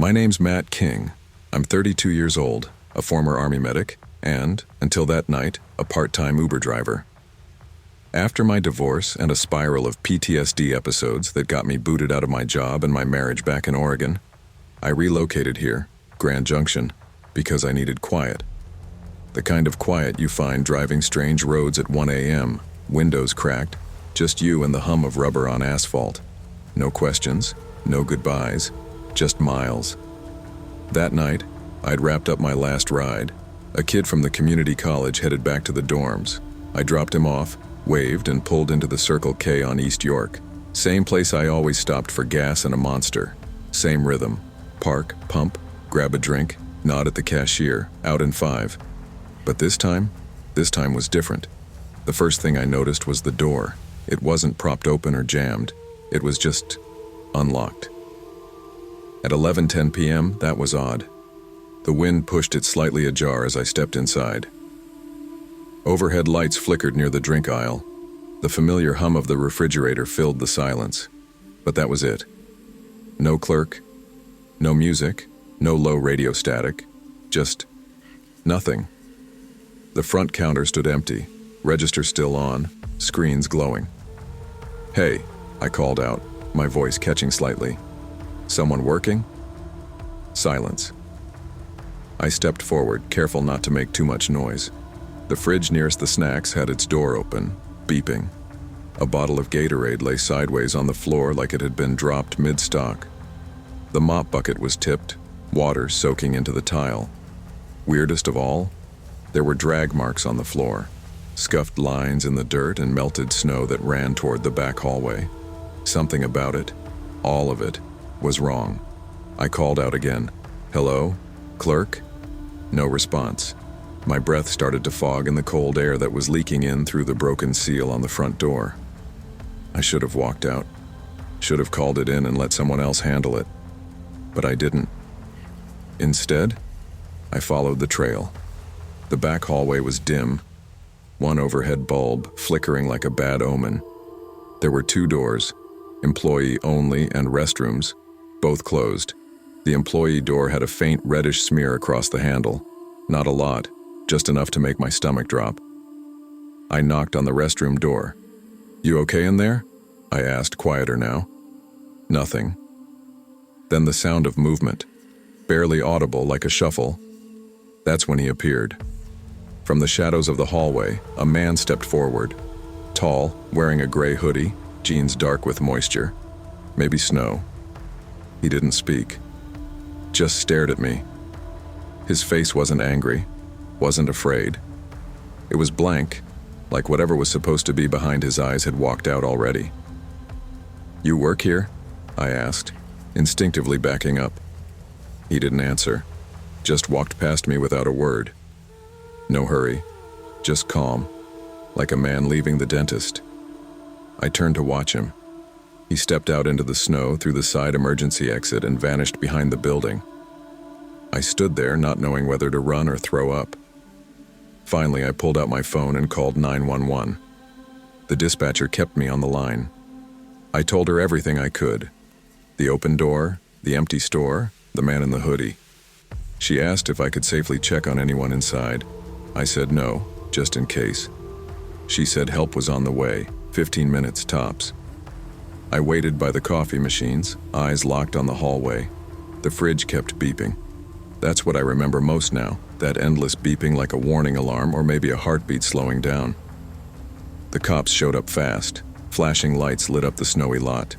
My name's Matt King. I'm 32 years old, a former Army medic, and, until that night, a part-time Uber driver. After my divorce and a spiral of PTSD episodes that got me booted out of my job and my marriage back in Oregon, I relocated here, Grand Junction, because I needed quiet. The kind of quiet you find driving strange roads at 1 a.m., windows cracked, just you and the hum of rubber on asphalt. No questions, no goodbyes, just miles. That night, I'd wrapped up my last ride. A kid from the community college headed back to the dorms. I dropped him off, waved, and pulled into the Circle K on East York. Same place I always stopped for gas and a Monster. Same rhythm. Park, pump, grab a drink, nod at the cashier, out in 5. But this time was different. The first thing I noticed was the door. It wasn't propped open or jammed. It was just unlocked. At 11:10 p.m., that was odd. The wind pushed it slightly ajar as I stepped inside. Overhead lights flickered near the drink aisle. The familiar hum of the refrigerator filled the silence. But that was it. No clerk, no music, no low radio static, just nothing. The front counter stood empty, register still on, screens glowing. "Hey," I called out, my voice catching slightly. "Someone working?" Silence. I stepped forward, careful not to make too much noise. The fridge nearest the snacks had its door open, beeping. A bottle of Gatorade lay sideways on the floor like it had been dropped mid-stock. The mop bucket was tipped, water soaking into the tile. Weirdest of all, there were drag marks on the floor, scuffed lines in the dirt and melted snow that ran toward the back hallway. Something about it, all of it, was wrong. I called out again. "Hello? Clerk?" No response. My breath started to fog in the cold air that was leaking in through the broken seal on the front door. I should have walked out. Should have called it in and let someone else handle it. But I didn't. Instead, I followed the trail. The back hallway was dim, one overhead bulb flickering like a bad omen. There were 2 doors, employee only and restrooms, both closed. The employee door had a faint reddish smear across the handle. Not a lot, just enough to make my stomach drop. I knocked on the restroom door. "You okay in there?" I asked, quieter now. Nothing. Then the sound of movement, barely audible like a shuffle. That's when he appeared. From the shadows of the hallway, a man stepped forward. Tall, wearing a gray hoodie, jeans dark with moisture. Maybe snow. He didn't speak. Just stared at me. His face wasn't angry, wasn't afraid. It was blank, like whatever was supposed to be behind his eyes had walked out already. "You work here?" I asked, instinctively backing up. He didn't answer, just walked past me without a word. No hurry, just calm, like a man leaving the dentist. I turned to watch him. He stepped out into the snow through the side emergency exit and vanished behind the building. I stood there, not knowing whether to run or throw up. Finally, I pulled out my phone and called 911. The dispatcher kept me on the line. I told her everything I could. The open door, the empty store, the man in the hoodie. She asked if I could safely check on anyone inside. I said no, just in case. She said help was on the way, 15 minutes tops. I waited by the coffee machines, eyes locked on the hallway. The fridge kept beeping. That's what I remember most now, that endless beeping like a warning alarm or maybe a heartbeat slowing down. The cops showed up fast. Flashing lights lit up the snowy lot.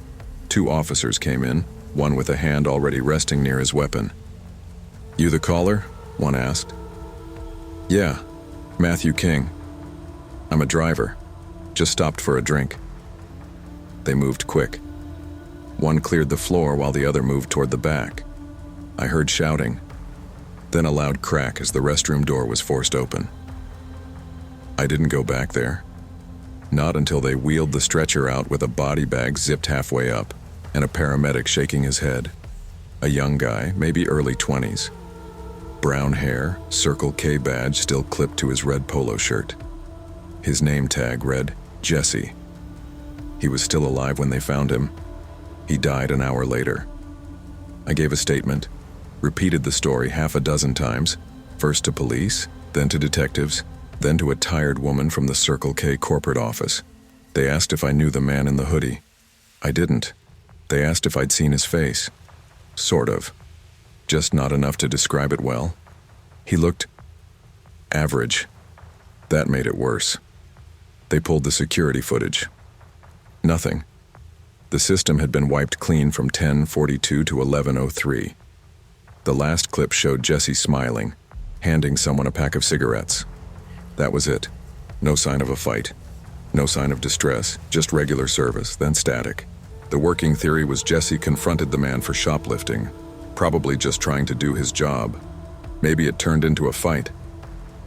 2 officers came in, one with a hand already resting near his weapon. "You the caller?" one asked. "Yeah, Matthew King. I'm a driver. Just stopped for a drink." They moved quick. One cleared the floor while the other moved toward the back. I heard shouting, then a loud crack as the restroom door was forced open. I didn't go back there. Not until they wheeled the stretcher out with a body bag zipped halfway up and a paramedic shaking his head. A young guy, maybe early 20s. Brown hair, Circle K badge still clipped to his red polo shirt. His name tag read, Jesse. He was still alive when they found him. He died an hour later. I gave a statement, Repeated the story half a dozen times, first to police, then to detectives, then to a tired woman from the Circle K corporate office. They asked if I knew the man in the hoodie. I didn't. They asked if I'd seen his face. Sort of. Just not enough to describe it well. He looked average. That made it worse. They pulled the security footage. Nothing. The system had been wiped clean from 10:42 to 11:03. The last clip showed Jesse smiling, handing someone a pack of cigarettes. That was it. No sign of a fight. No sign of distress, just regular service, then static. The working theory was Jesse confronted the man for shoplifting, probably just trying to do his job. Maybe it turned into a fight.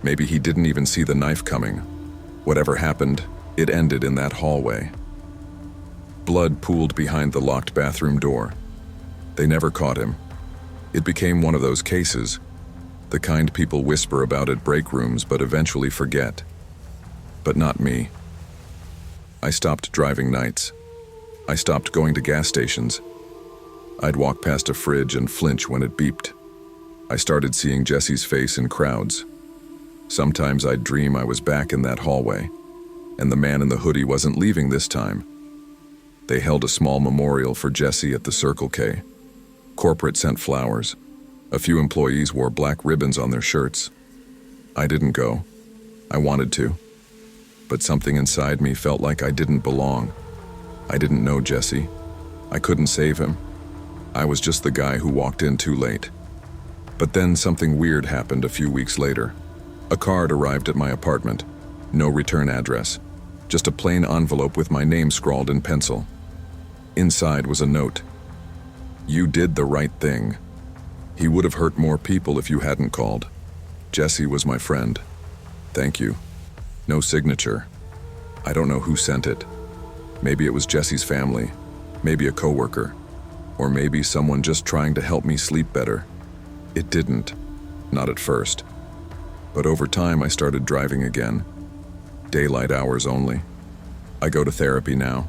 Maybe he didn't even see the knife coming. Whatever happened, it ended in that hallway. Blood pooled behind the locked bathroom door. They never caught him. It became one of those cases, the kind people whisper about at break rooms but eventually forget. But not me. I stopped driving nights. I stopped going to gas stations. I'd walk past a fridge and flinch when it beeped. I started seeing Jesse's face in crowds. Sometimes I'd dream I was back in that hallway, and the man in the hoodie wasn't leaving this time. They held a small memorial for Jesse at the Circle K. Corporate sent flowers. A few employees wore black ribbons on their shirts. I didn't go. I wanted to. But something inside me felt like I didn't belong. I didn't know Jesse. I couldn't save him. I was just the guy who walked in too late. But then something weird happened a few weeks later. A card arrived at my apartment. No return address. Just a plain envelope with my name scrawled in pencil. Inside was a note. You did the right thing. He would have hurt more people if you hadn't called. Jesse was my friend. Thank you. No signature. I don't know who sent it. Maybe it was Jesse's family, maybe a coworker, or maybe someone just trying to help me sleep better. It didn't. Not at first. But over time I started driving again. Daylight hours only. I go to therapy now.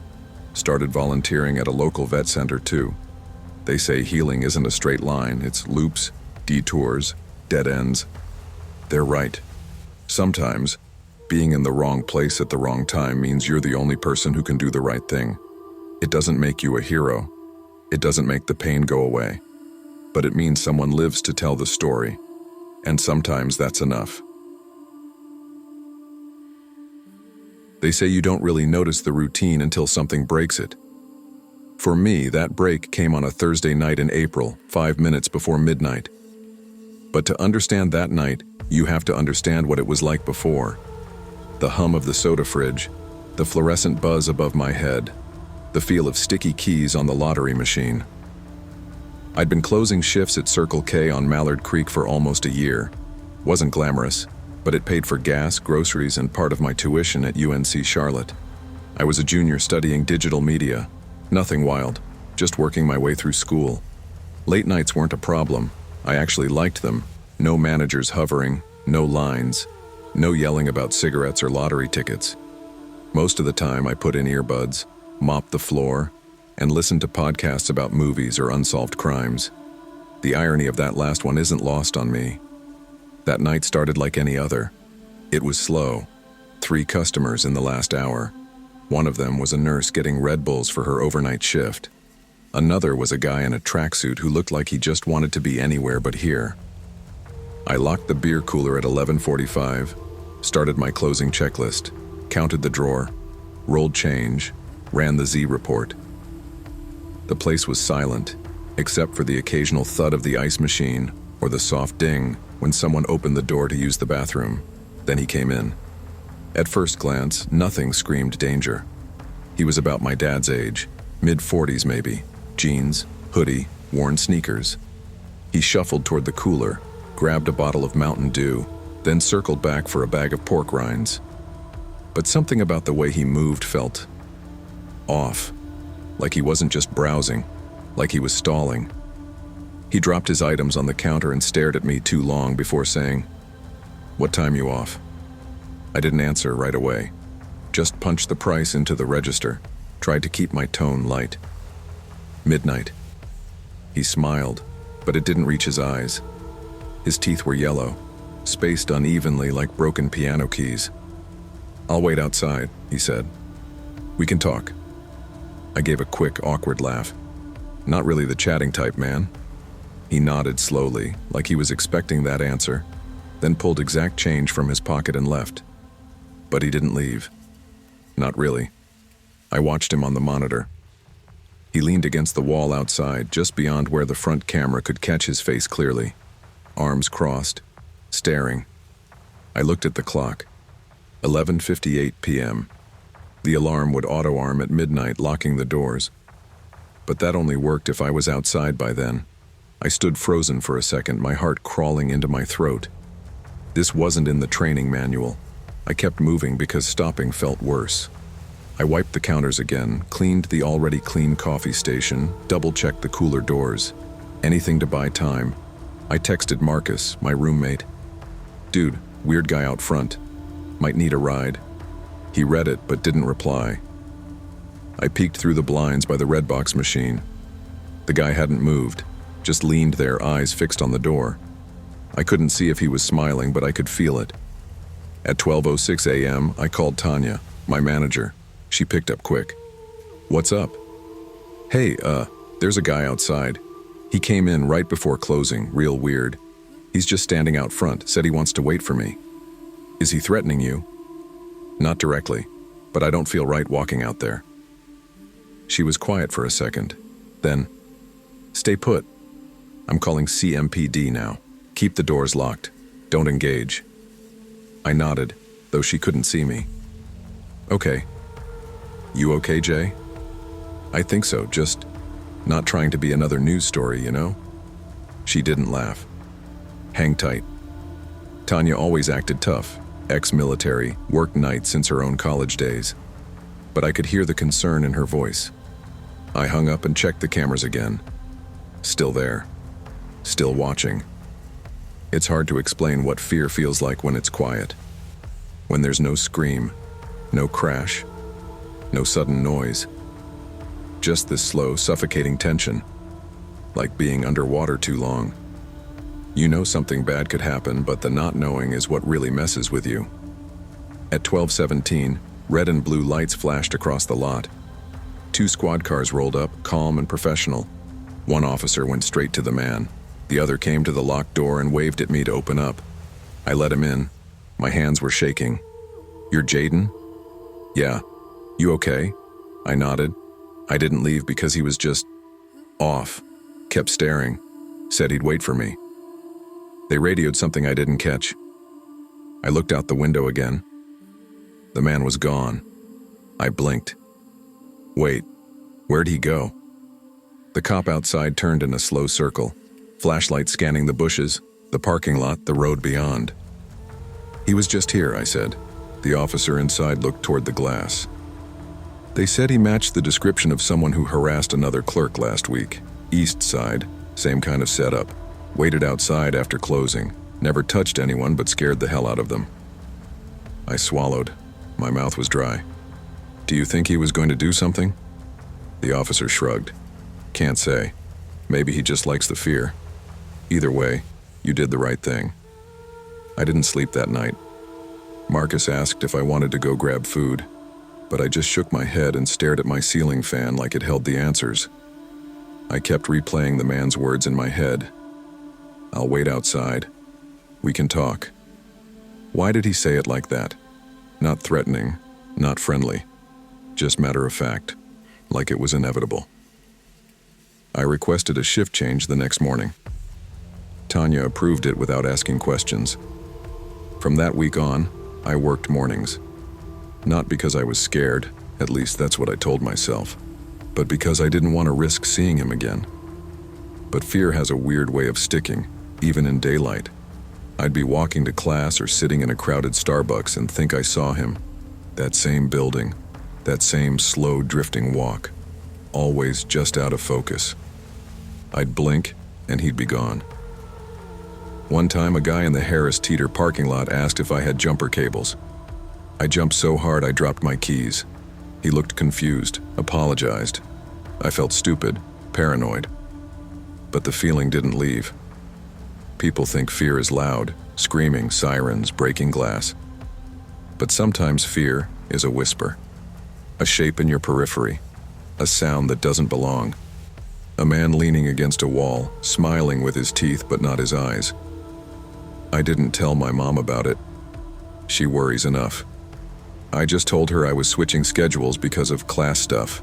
Started volunteering at a local vet center too. They say healing isn't a straight line, it's loops, detours, dead ends. They're right. Sometimes, being in the wrong place at the wrong time means you're the only person who can do the right thing. It doesn't make you a hero. It doesn't make the pain go away. But it means someone lives to tell the story. And sometimes that's enough. They say you don't really notice the routine until something breaks it. For me, that break came on a Thursday night in April, 5 minutes before midnight. But to understand that night, you have to understand what it was like before. The hum of the soda fridge, the fluorescent buzz above my head, the feel of sticky keys on the lottery machine. I'd been closing shifts at Circle K on Mallard Creek for almost a year. Wasn't glamorous, but it paid for gas, groceries, and part of my tuition at UNC Charlotte. I was a junior studying digital media. Nothing wild, just working my way through school. Late nights weren't a problem. I actually liked them. No managers hovering, no lines, no yelling about cigarettes or lottery tickets. Most of the time I put in earbuds, mopped the floor, and listened to podcasts about movies or unsolved crimes. The irony of that last one isn't lost on me. That night started like any other. It was slow. 3 customers in the last hour. One of them was a nurse getting Red Bulls for her overnight shift. Another was a guy in a tracksuit who looked like he just wanted to be anywhere but here. I locked the beer cooler at 11:45, started my closing checklist, counted the drawer, rolled change, ran the Z report. The place was silent, except for the occasional thud of the ice machine or the soft ding when someone opened the door to use the bathroom. Then he came in. At first glance, nothing screamed danger. He was about my dad's age, mid-40s maybe, jeans, hoodie, worn sneakers. He shuffled toward the cooler, grabbed a bottle of Mountain Dew, then circled back for a bag of pork rinds. But something about the way he moved felt off, like he wasn't just browsing, like he was stalling. He dropped his items on the counter and stared at me too long before saying, "What time you off?" I didn't answer right away. Just punched the price into the register, tried to keep my tone light. "Midnight." He smiled, but it didn't reach his eyes. His teeth were yellow, spaced unevenly like broken piano keys. "I'll wait outside," he said. "We can talk." I gave a quick, awkward laugh. "Not really the chatting type, man." He nodded slowly, like he was expecting that answer, then pulled exact change from his pocket and left. But he didn't leave. Not really. I watched him on the monitor. He leaned against the wall outside, just beyond where the front camera could catch his face clearly. Arms crossed, staring. I looked at the clock. 11:58 p.m. The alarm would auto-arm at midnight, locking the doors. But that only worked if I was outside by then. I stood frozen for a second, my heart crawling into my throat. This wasn't in the training manual. I kept moving because stopping felt worse. I wiped the counters again, cleaned the already clean coffee station, double-checked the cooler doors. Anything to buy time. I texted Marcus, my roommate. "Dude, weird guy out front. Might need a ride." He read it but didn't reply. I peeked through the blinds by the Redbox machine. The guy hadn't moved, just leaned there, eyes fixed on the door. I couldn't see if he was smiling, but I could feel it. At 12:06 a.m., I called Tanya, my manager. She picked up quick. "What's up?" "Hey, there's a guy outside. He came in right before closing, real weird. He's just standing out front, said he wants to wait for me." "Is he threatening you?" "Not directly, but I don't feel right walking out there." She was quiet for a second. Then, "Stay put. I'm calling CMPD now. Keep the doors locked. Don't engage." I nodded, though she couldn't see me. "Okay. You okay, Jay?" "I think so, just not trying to be another news story, you know?" She didn't laugh. "Hang tight." Tanya always acted tough, ex-military, worked nights since her own college days. But I could hear the concern in her voice. I hung up and checked the cameras again. Still there. Still watching. It's hard to explain what fear feels like when it's quiet. When there's no scream, no crash, no sudden noise. Just this slow, suffocating tension. Like being underwater too long. You know something bad could happen, but the not knowing is what really messes with you. At 12:17, red and blue lights flashed across the lot. 2 squad cars rolled up, calm and professional. One officer went straight to the man. The other came to the locked door and waved at me to open up. I let him in. My hands were shaking. "You're Jaden?" "Yeah. You okay?" I nodded. I didn't leave because he was just off. Kept staring. Said he'd wait for me. They radioed something I didn't catch. I looked out the window again. The man was gone. I blinked. Wait, where'd he go? The cop outside turned in a slow circle, flashlight scanning the bushes, the parking lot, the road beyond. "He was just here," I said. The officer inside looked toward the glass. "They said he matched the description of someone who harassed another clerk last week. East side, same kind of setup. Waited outside after closing. Never touched anyone but scared the hell out of them." I swallowed. My mouth was dry. "Do you think he was going to do something?" The officer shrugged. "Can't say. Maybe he just likes the fear. Either way, you did the right thing." I didn't sleep that night. Marcus asked if I wanted to go grab food, but I just shook my head and stared at my ceiling fan like it held the answers. I kept replaying the man's words in my head. "I'll wait outside. We can talk." Why did he say it like that? Not threatening, not friendly, just matter of fact, like it was inevitable. I requested a shift change the next morning. Tanya approved it without asking questions. From that week on, I worked mornings. Not because I was scared, at least that's what I told myself, but because I didn't want to risk seeing him again. But fear has a weird way of sticking, even in daylight. I'd be walking to class or sitting in a crowded Starbucks and think I saw him. That same building, that same slow drifting walk, always just out of focus. I'd blink and he'd be gone. One time, a guy in the Harris Teeter parking lot asked if I had jumper cables. I jumped so hard I dropped my keys. He looked confused, apologized. I felt stupid, paranoid. but the feeling didn't leave. People think fear is loud, screaming, sirens, breaking glass. But sometimes fear is a whisper, a shape in your periphery, a sound that doesn't belong. A man leaning against a wall, smiling with his teeth but not his eyes. I didn't tell my mom about it. She worries enough. I just told her I was switching schedules because of class stuff.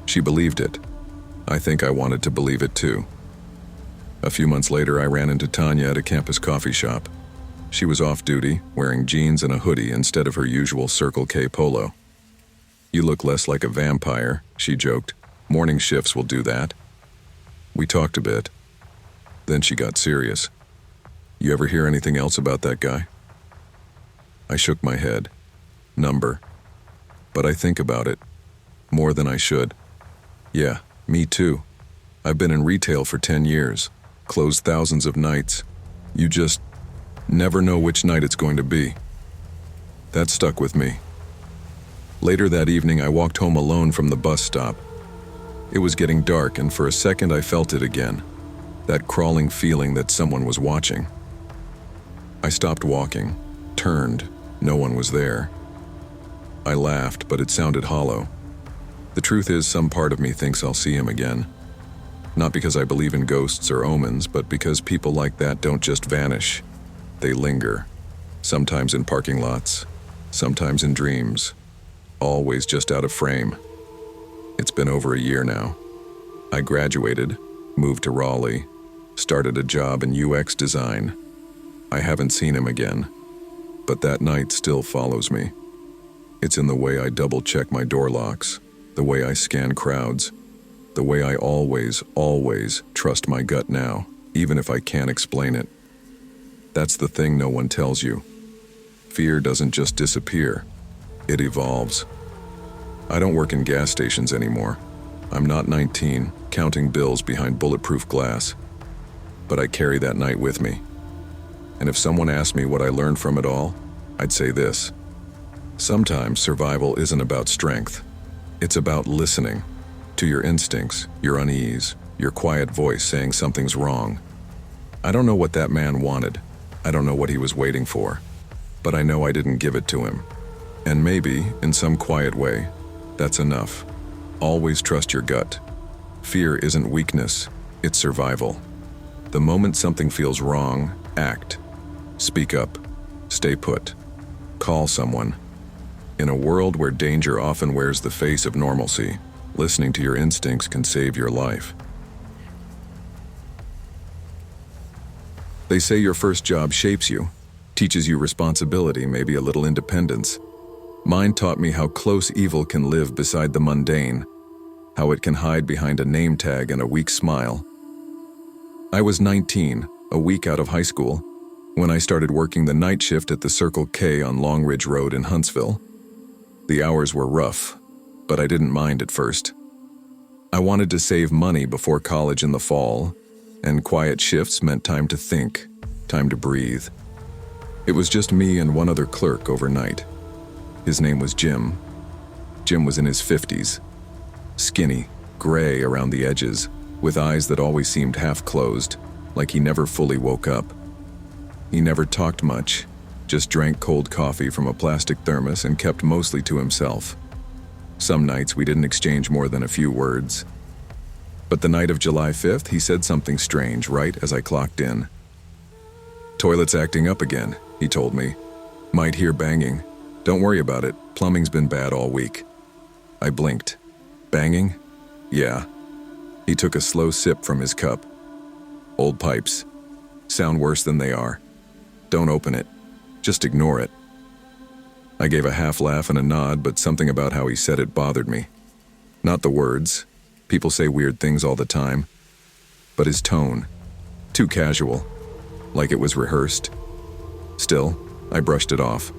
She believed it. I think I wanted to believe it too. A few months later, I ran into Tanya at a campus coffee shop. She was off duty, wearing jeans and a hoodie instead of her usual Circle K polo. "You look less like a vampire," she joked. "Morning shifts will do that." We talked a bit. Then she got serious. "You ever hear anything else about that guy?" I shook my head. Number. But I think about it. More than I should. Yeah, me too. I've been in retail for 10 years. Closed thousands of nights. You just never know which night it's going to be. That stuck with me. Later that evening, I walked home alone from the bus stop. It was getting dark, and for a second I felt it again. That crawling feeling that someone was watching. I stopped walking, turned. No one was there. I laughed, but it sounded hollow. The truth is, some part of me thinks I'll see him again. Not because I believe in ghosts or omens, but because people like that don't just vanish. They linger. Sometimes in parking lots, sometimes in dreams, always just out of frame. It's been over a year now. I graduated, moved to Raleigh, started a job in UX design. I haven't seen him again, but that night still follows me. It's in the way I double-check my door locks, the way I scan crowds, the way I always trust my gut now, even if I can't explain it. That's the thing no one tells you. Fear doesn't just disappear, it evolves. I don't work in gas stations anymore. I'm not 19, counting bills behind bulletproof glass. But I carry that night with me. And if someone asked me what I learned from it all, I'd say this. Sometimes survival isn't about strength. It's about listening to your instincts, your unease, your quiet voice saying something's wrong. I don't know what that man wanted. I don't know what he was waiting for. But I know I didn't give it to him. And maybe, in some quiet way, that's enough. Always trust your gut. Fear isn't weakness, it's survival. The moment something feels wrong, act. Speak up. Stay put. Call someone. In a world where danger often wears the face of normalcy, listening to your instincts can save your life. They say your first job shapes you, teaches you responsibility, maybe a little independence. Mine taught me how close evil can live beside the mundane, how it can hide behind a name tag and a weak smile. I was 19, a week out of high school, when I started working the night shift at the Circle K on Long Ridge Road in Huntsville. The hours were rough, but I didn't mind at first. I wanted to save money before college in the fall, and quiet shifts meant time to think, time to breathe. It was just me and one other clerk overnight. His name was Jim. Jim was in his 50s. Skinny, gray around the edges, with eyes that always seemed half closed, like he never fully woke up. He never talked much, just drank cold coffee from a plastic thermos and kept mostly to himself. Some nights we didn't exchange more than a few words. But the night of July 5th, he said something strange right as I clocked in. "Toilet's acting up again," he told me. "Might hear banging. Don't worry about it, plumbing's been bad all week." I blinked. "Banging?" "Yeah." He took a slow sip from his cup. "Old pipes. Sound worse than they are. Don't open it. Just ignore it." I gave a half laugh and a nod, but something about how he said it bothered me. Not the words. People say weird things all the time. But his tone. Too casual. Like it was rehearsed. Still, I brushed it off.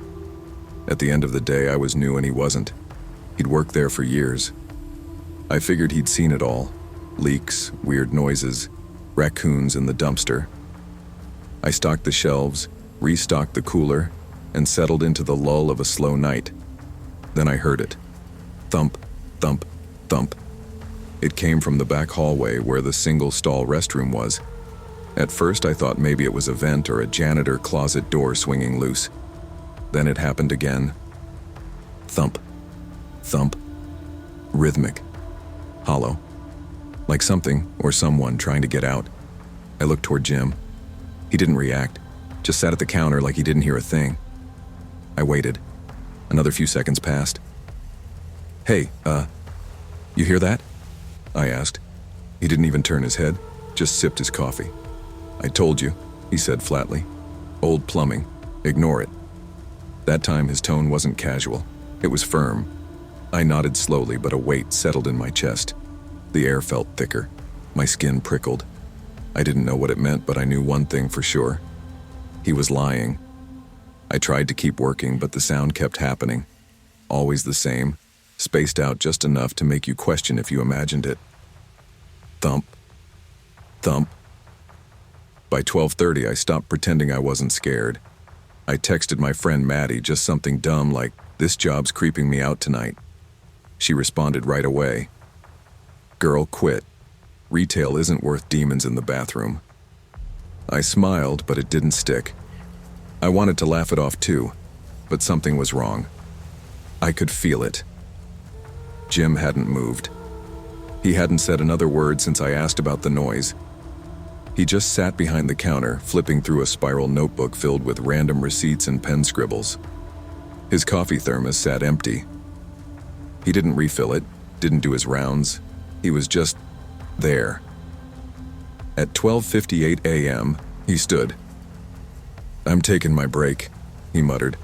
At the end of the day, I was new and he wasn't. He'd worked there for years. I figured he'd seen it all. Leaks, weird noises, raccoons in the dumpster. I stocked the shelves, restocked the cooler, and settled into the lull of a slow night. Then I heard it. Thump, thump, thump. It came from the back hallway where the single-stall restroom was. At first, I thought maybe it was a vent or a janitor closet door swinging loose. Then it happened again. Thump. Thump. Rhythmic. Hollow. Like something or someone trying to get out. I looked toward Jim. He didn't react, just sat at the counter like he didn't hear a thing. I waited. Another few seconds passed. "Hey, you hear that?" I asked. He didn't even turn his head, just sipped his coffee. "I told you," he said flatly. "Old plumbing. Ignore it." That time his tone wasn't casual. It was firm. I nodded slowly, but a weight settled in my chest. The air felt thicker. My skin prickled. I didn't know what it meant, but I knew one thing for sure. He was lying. I tried to keep working, but the sound kept happening. Always the same, spaced out just enough to make you question if you imagined it. Thump. Thump. By 12:30, I stopped pretending I wasn't scared. I texted my friend Maddie just something dumb like, "This job's creeping me out tonight." She responded right away. "Girl, quit. Retail isn't worth demons in the bathroom." I smiled, but it didn't stick. I wanted to laugh it off too, but something was wrong. I could feel it. Jim hadn't moved. He hadn't said another word since I asked about the noise. He just sat behind the counter, flipping through a spiral notebook filled with random receipts and pen scribbles. His coffee thermos sat empty. He didn't refill it, didn't do his rounds. He was just there. At 12:58 a.m., he stood. "I'm taking my break," he muttered.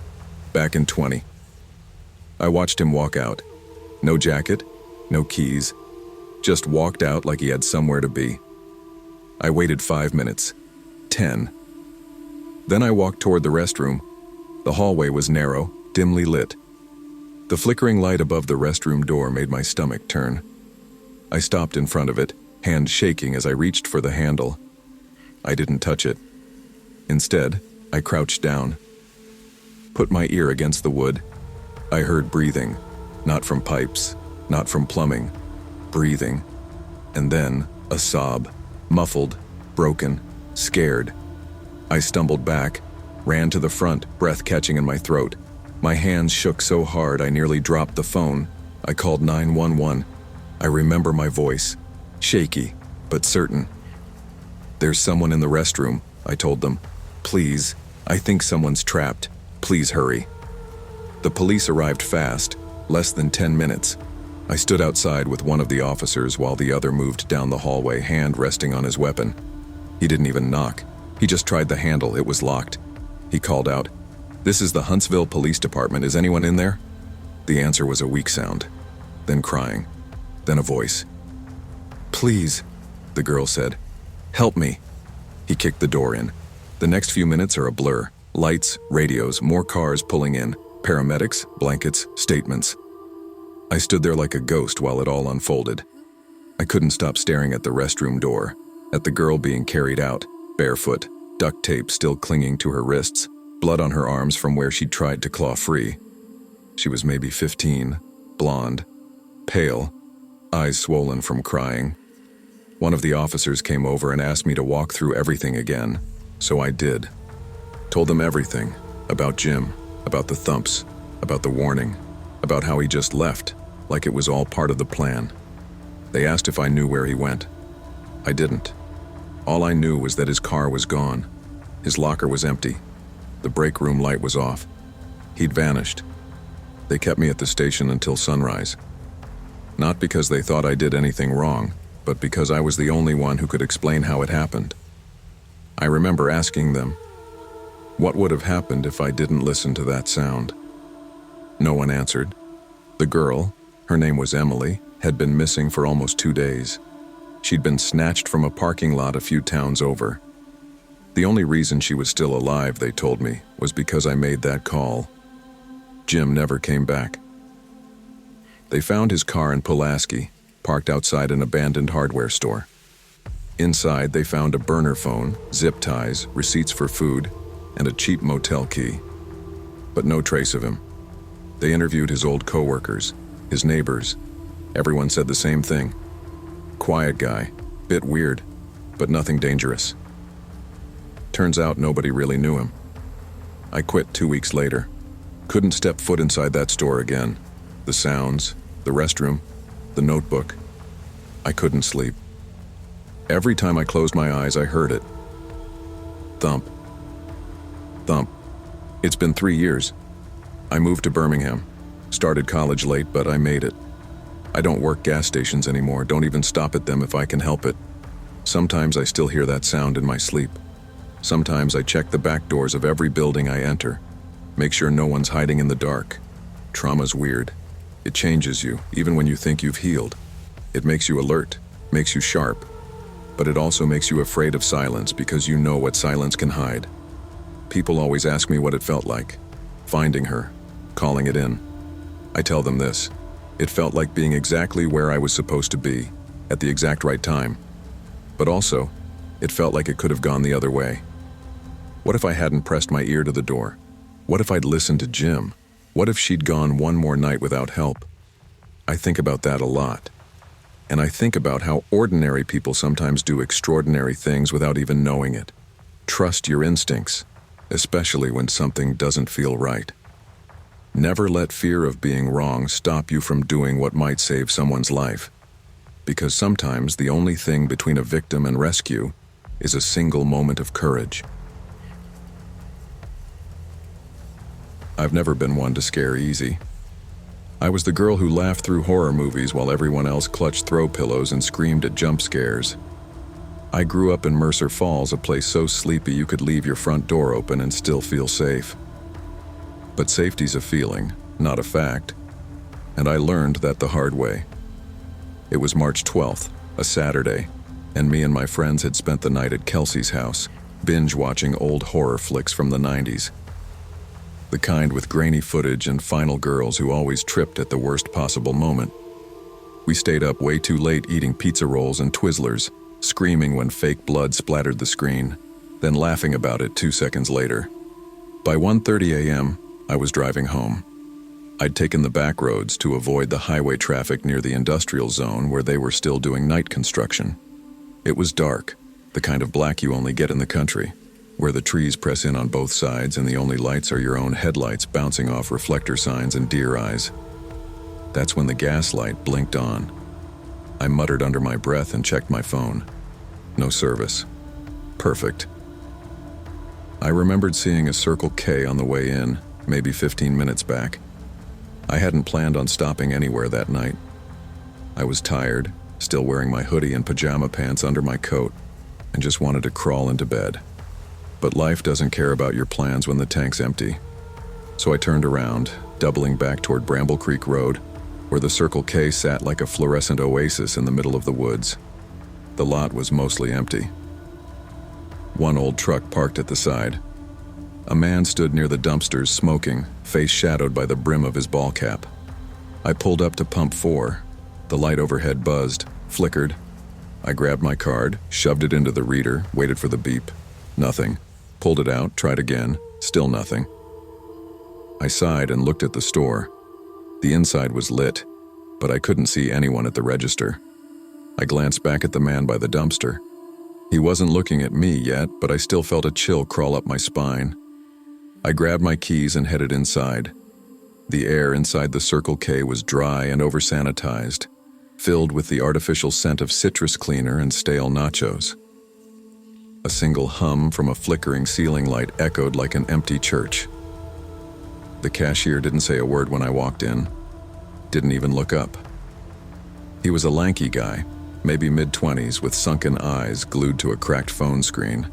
"Back in 20. I watched him walk out. No jacket, no keys. Just walked out like he had somewhere to be. I waited 5 minutes. 10. Then I walked toward the restroom. The hallway was narrow, dimly lit. The flickering light above the restroom door made my stomach turn. I stopped in front of it, hand shaking as I reached for the handle. I didn't touch it. Instead, I crouched down. Put my ear against the wood. I heard breathing, not from pipes, not from plumbing. Breathing. And then, a sob, muffled, broken, scared. I stumbled back, ran to the front, breath catching in my throat. My hands shook so hard I nearly dropped the phone. I called 911. I remember my voice, shaky, but certain. "There's someone in the restroom," I told them. "Please, I think someone's trapped. Please hurry." The police arrived fast, less than 10 minutes. I stood outside with one of the officers while the other moved down the hallway, hand resting on his weapon. He didn't even knock. He just tried the handle. It was locked. He called out, "This is the Huntsville Police Department. Is anyone in there?" The answer was a weak sound, then crying, then a voice. "Please," the girl said. "Help me." He kicked the door in. The next few minutes are a blur. Lights, radios, more cars pulling in, paramedics, blankets, statements. I stood there like a ghost while it all unfolded. I couldn't stop staring at the restroom door, at the girl being carried out, barefoot, duct tape still clinging to her wrists, blood on her arms from where she'd tried to claw free. She was maybe 15, blonde, pale, eyes swollen from crying. One of the officers came over and asked me to walk through everything again, so I did. Told them everything, about Jim, about the thumps, about the warning, about how he just left, like it was all part of the plan. They asked if I knew where he went. I didn't. All I knew was that his car was gone. His locker was empty. The break room light was off. He'd vanished. They kept me at the station until sunrise. Not because they thought I did anything wrong, but because I was the only one who could explain how it happened. I remember asking them, what would have happened if I didn't listen to that sound? No one answered. The girl, her name was Emily, had been missing for almost 2 days. She'd been snatched from a parking lot a few towns over. The only reason she was still alive, they told me, was because I made that call. Jim never came back. They found his car in Pulaski, parked outside an abandoned hardware store. Inside, they found a burner phone, zip ties, receipts for food, and a cheap motel key. But no trace of him. They interviewed his old coworkers, his neighbors. Everyone said the same thing. Quiet guy, bit weird, but nothing dangerous. Turns out nobody really knew him. I quit 2 weeks later. Couldn't step foot inside that store again. The sounds, the restroom, the notebook. I couldn't sleep. Every time I closed my eyes, I heard it. Thump. Thump. It's been 3 years. I moved to Birmingham. Started college late, but I made it. I don't work gas stations anymore, don't even stop at them if I can help it. Sometimes I still hear that sound in my sleep. Sometimes I check the back doors of every building I enter. Make sure no one's hiding in the dark. Trauma's weird. It changes you, even when you think you've healed. It makes you alert, makes you sharp. But it also makes you afraid of silence because you know what silence can hide. People always ask me what it felt like. Finding her, calling it in. I tell them this. It felt like being exactly where I was supposed to be, at the exact right time. But also, it felt like it could have gone the other way. What if I hadn't pressed my ear to the door? What if I'd listened to Jim? What if she'd gone one more night without help? I think about that a lot. And I think about how ordinary people sometimes do extraordinary things without even knowing it. Trust your instincts, especially when something doesn't feel right. Never let fear of being wrong stop you from doing what might save someone's life. Because sometimes the only thing between a victim and rescue is a single moment of courage. I've never been one to scare easy. I was the girl who laughed through horror movies while everyone else clutched throw pillows and screamed at jump scares. I grew up in Mercer Falls, a place so sleepy you could leave your front door open and still feel safe. But safety's a feeling, not a fact. And I learned that the hard way. It was March 12th, a Saturday, and me and my friends had spent the night at Kelsey's house, binge-watching old horror flicks from the 90s. The kind with grainy footage and final girls who always tripped at the worst possible moment. We stayed up way too late eating pizza rolls and Twizzlers, screaming when fake blood splattered the screen, then laughing about it 2 seconds later. By 1:30 a.m., I was driving home. I'd taken the back roads to avoid the highway traffic near the industrial zone where they were still doing night construction. It was dark, the kind of black you only get in the country, where the trees press in on both sides and the only lights are your own headlights bouncing off reflector signs and deer eyes. That's when the gas light blinked on. I muttered under my breath and checked my phone. No service. Perfect. I remembered seeing a Circle K on the way in, maybe 15 minutes back. I hadn't planned on stopping anywhere that night. I was tired, still wearing my hoodie and pajama pants under my coat, and just wanted to crawl into bed. But life doesn't care about your plans when the tank's empty. So I turned around, doubling back toward Bramble Creek Road, where the Circle K sat like a fluorescent oasis in the middle of the woods. The lot was mostly empty. One old truck parked at the side. A man stood near the dumpsters smoking, face shadowed by the brim of his ball cap. I pulled up to pump 4. The light overhead buzzed, flickered. I grabbed my card, shoved it into the reader, waited for the beep. Nothing. Pulled it out, tried again, still nothing. I sighed and looked at the store. The inside was lit, but I couldn't see anyone at the register. I glanced back at the man by the dumpster. He wasn't looking at me yet, but I still felt a chill crawl up my spine. I grabbed my keys and headed inside. The air inside the Circle K was dry and over-sanitized, filled with the artificial scent of citrus cleaner and stale nachos. A single hum from a flickering ceiling light echoed like an empty church. The cashier didn't say a word when I walked in. Didn't even look up. He was a lanky guy, maybe mid-20s, with sunken eyes glued to a cracked phone screen.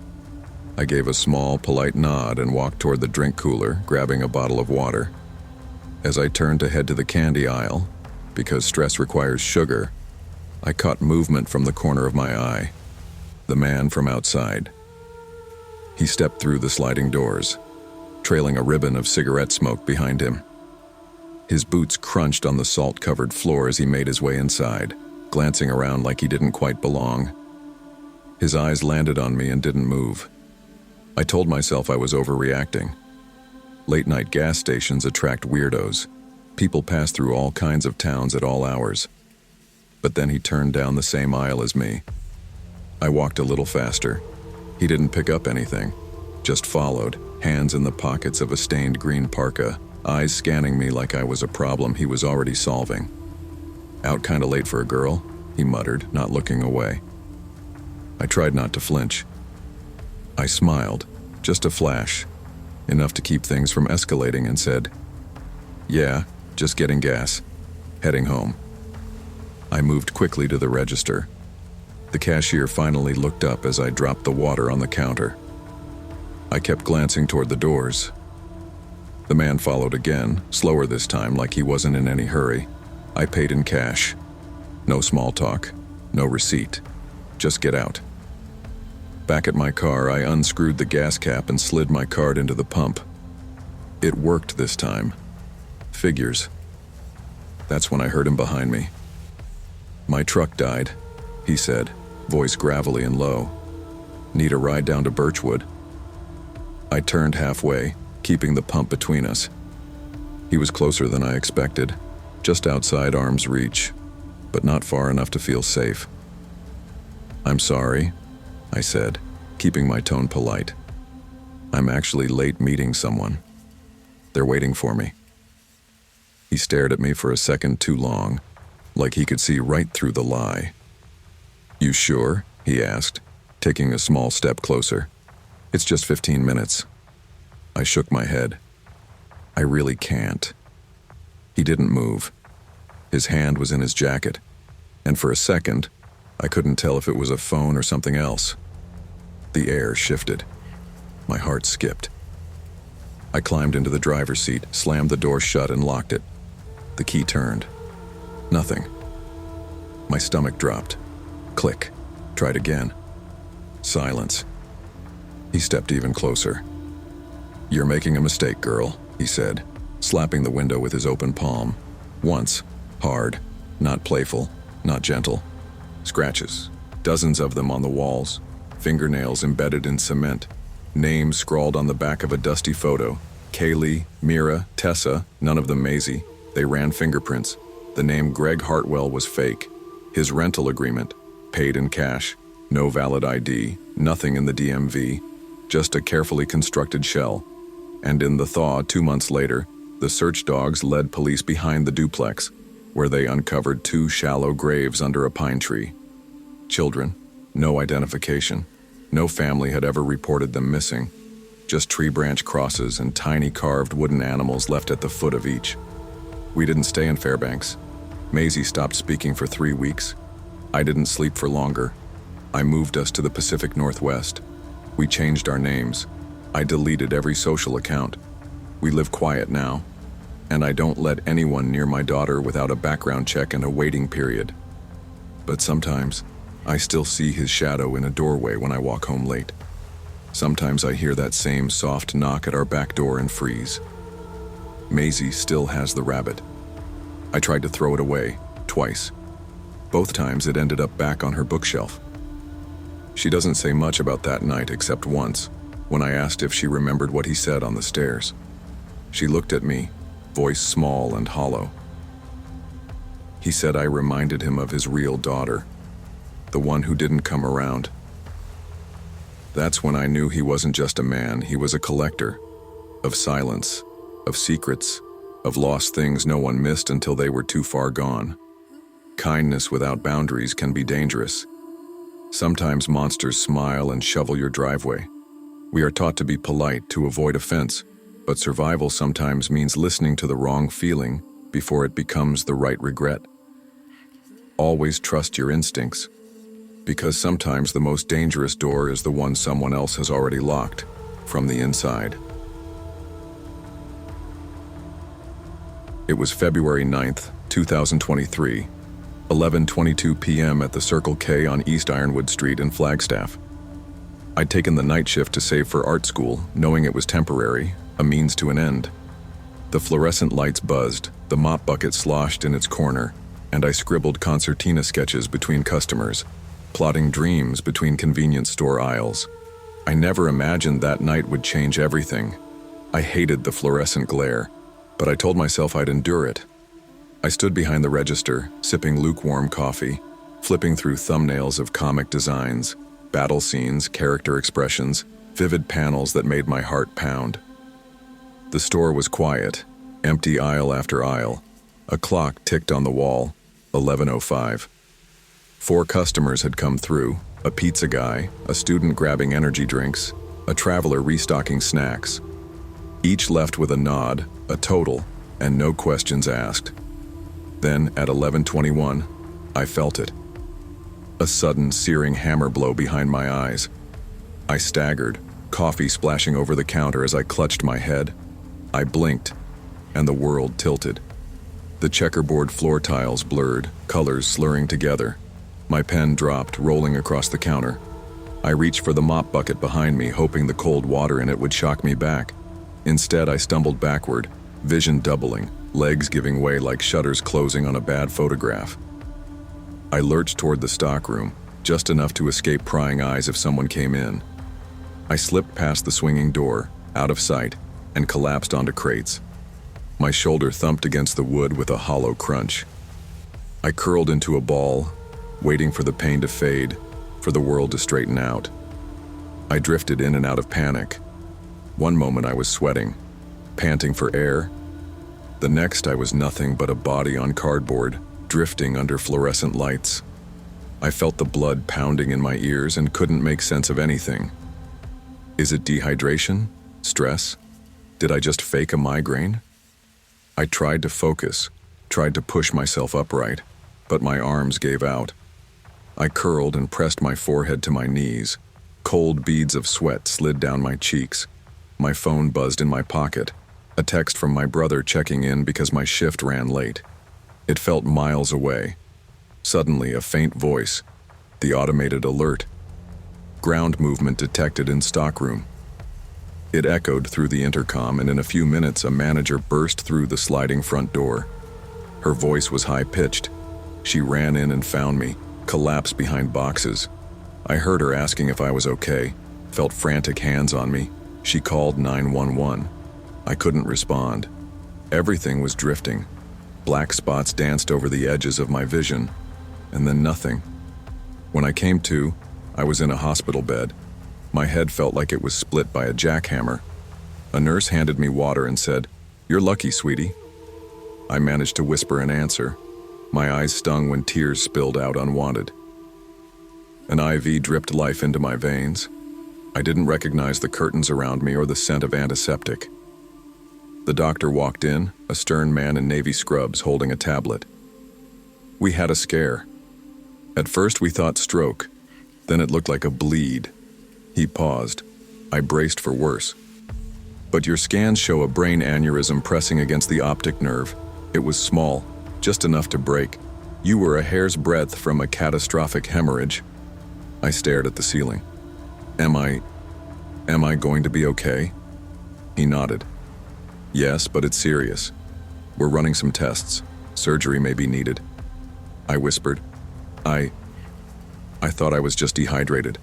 I gave a small, polite nod and walked toward the drink cooler, grabbing a bottle of water. As I turned to head to the candy aisle, because stress requires sugar, I caught movement from the corner of my eye. The man from outside. He stepped through the sliding doors, trailing a ribbon of cigarette smoke behind him. His boots crunched on the salt-covered floor as he made his way inside, glancing around like he didn't quite belong. His eyes landed on me and didn't move. I told myself I was overreacting. Late-night gas stations attract weirdos. People pass through all kinds of towns at all hours. but then he turned down the same aisle as me. I walked a little faster. He didn't pick up anything, just followed, hands in the pockets of a stained green parka, eyes scanning me like I was a problem he was already solving. "Out kinda late for a girl," he muttered, not looking away. I tried not to flinch. I smiled, just a flash, enough to keep things from escalating, and said, "Yeah, just getting gas. Heading home." I moved quickly to the register. The cashier finally looked up as I dropped the water on the counter. I kept glancing toward the doors. The man followed again, slower this time, like he wasn't in any hurry. I paid in cash. No small talk, no receipt. Just get out. Back at my car, I unscrewed the gas cap and slid my card into the pump. It worked this time. Figures. That's when I heard him behind me. "My truck died," he said, voice gravelly and low. "Need a ride down to Birchwood?" I turned halfway, keeping the pump between us. He was closer than I expected, just outside arm's reach, but not far enough to feel safe. "I'm sorry," I said, keeping my tone polite. "I'm actually late meeting someone. They're waiting for me." He stared at me for a second too long, like he could see right through the lie. "You sure?" he asked, taking a small step closer. "It's just 15 minutes." I shook my head. "I really can't." He didn't move. His hand was in his jacket, and for a second, I couldn't tell if it was a phone or something else. The air shifted. My heart skipped. I climbed into the driver's seat, slammed the door shut, and locked it. The key turned. Nothing. My stomach dropped. Click. Tried again. Silence. He stepped even closer. "You're making a mistake, girl," he said, slapping the window with his open palm. Once. Hard. Not playful. Not gentle. Scratches. Dozens of them on the walls. Fingernails embedded in cement. Names scrawled on the back of a dusty photo. Kaylee, Mira, Tessa, none of them Maisie. They ran fingerprints. The name Greg Hartwell was fake. His rental agreement. Paid in cash. No valid ID. Nothing in the DMV. Just a carefully constructed shell. And in the thaw 2 months later, the search dogs led police behind the duplex, where they uncovered 2 shallow graves under a pine tree. Children. No identification. No family had ever reported them missing. Just tree branch crosses and tiny carved wooden animals left at the foot of each. We didn't stay in Fairbanks. Maisie stopped speaking for 3 weeks. I didn't sleep for longer. I moved us to the Pacific Northwest. We changed our names. I deleted every social account. We live quiet now, and I don't let anyone near my daughter without a background check and a waiting period. But sometimes, I still see his shadow in a doorway when I walk home late. Sometimes I hear that same soft knock at our back door and freeze. Maisie still has the rabbit. I tried to throw it away, twice. Both times it ended up back on her bookshelf. She doesn't say much about that night except once, when I asked if she remembered what he said on the stairs. She looked at me, voice small and hollow. He said I reminded him of his real daughter, the one who didn't come around. That's when I knew he wasn't just a man, he was a collector. Of silence, of secrets, of lost things no one missed until they were too far gone. Kindness without boundaries can be dangerous. Sometimes monsters smile and shovel your driveway. We are taught to be polite to avoid offense, but survival sometimes means listening to the wrong feeling before it becomes the right regret. Always trust your instincts, because sometimes the most dangerous door is the one someone else has already locked from the inside. It was February 9th, 2023, 11:22 p.m. at the Circle K on East Ironwood Street in Flagstaff. I'd taken the night shift to save for art school, knowing it was temporary, a means to an end. The fluorescent lights buzzed, the mop bucket sloshed in its corner, and I scribbled concertina sketches between customers, plotting dreams between convenience store aisles. I never imagined that night would change everything. I hated the fluorescent glare, but I told myself I'd endure it. I stood behind the register, sipping lukewarm coffee, flipping through thumbnails of comic designs, battle scenes, character expressions, vivid panels that made my heart pound. The store was quiet, empty aisle after aisle. A clock ticked on the wall, 11:05. 4 customers had come through, a pizza guy, a student grabbing energy drinks, a traveler restocking snacks. Each left with a nod, a total, and no questions asked. Then, at 11:21, I felt it. A sudden, searing hammer blow behind my eyes. I staggered, coffee splashing over the counter as I clutched my head. I blinked, and the world tilted. The checkerboard floor tiles blurred, colors slurring together. My pen dropped, rolling across the counter. I reached for the mop bucket behind me, hoping the cold water in it would shock me back. Instead, I stumbled backward, vision doubling, legs giving way like shutters closing on a bad photograph. I lurched toward the stockroom, just enough to escape prying eyes if someone came in. I slipped past the swinging door, out of sight, and collapsed onto crates. My shoulder thumped against the wood with a hollow crunch. I curled into a ball, waiting for the pain to fade, for the world to straighten out. I drifted in and out of panic. One moment I was sweating, panting for air. The next I was nothing but a body on cardboard, drifting under fluorescent lights. I felt the blood pounding in my ears and couldn't make sense of anything. Is it dehydration? Stress? Did I just fake a migraine? I tried to focus, tried to push myself upright, but my arms gave out. I curled and pressed my forehead to my knees. Cold beads of sweat slid down my cheeks. My phone buzzed in my pocket, a text from my brother checking in because my shift ran late. It felt miles away. Suddenly, a faint voice, the automated alert. Ground movement detected in stockroom. It echoed through the intercom, and in a few minutes a manager burst through the sliding front door. Her voice was high-pitched. She ran in and found me, collapsed behind boxes. I heard her asking if I was okay, felt frantic hands on me. She called 911. I couldn't respond. Everything was drifting. Black spots danced over the edges of my vision, and then nothing. When I came to, I was in a hospital bed. My head felt like it was split by a jackhammer. A nurse handed me water and said, "You're lucky, sweetie." I managed to whisper an answer. My eyes stung when tears spilled out unwanted. An IV dripped life into my veins. I didn't recognize the curtains around me or the scent of antiseptic. The doctor walked in, a stern man in navy scrubs holding a tablet. We had a scare. At first we thought stroke, then it looked like a bleed. He paused. I braced for worse. But your scans show a brain aneurysm pressing against the optic nerve. It was small, just enough to break. You were a hair's breadth from a catastrophic hemorrhage. I stared at the ceiling. Am I going to be okay? He nodded. Yes, but it's serious. We're running some tests. Surgery may be needed. I whispered. I thought I was just dehydrated.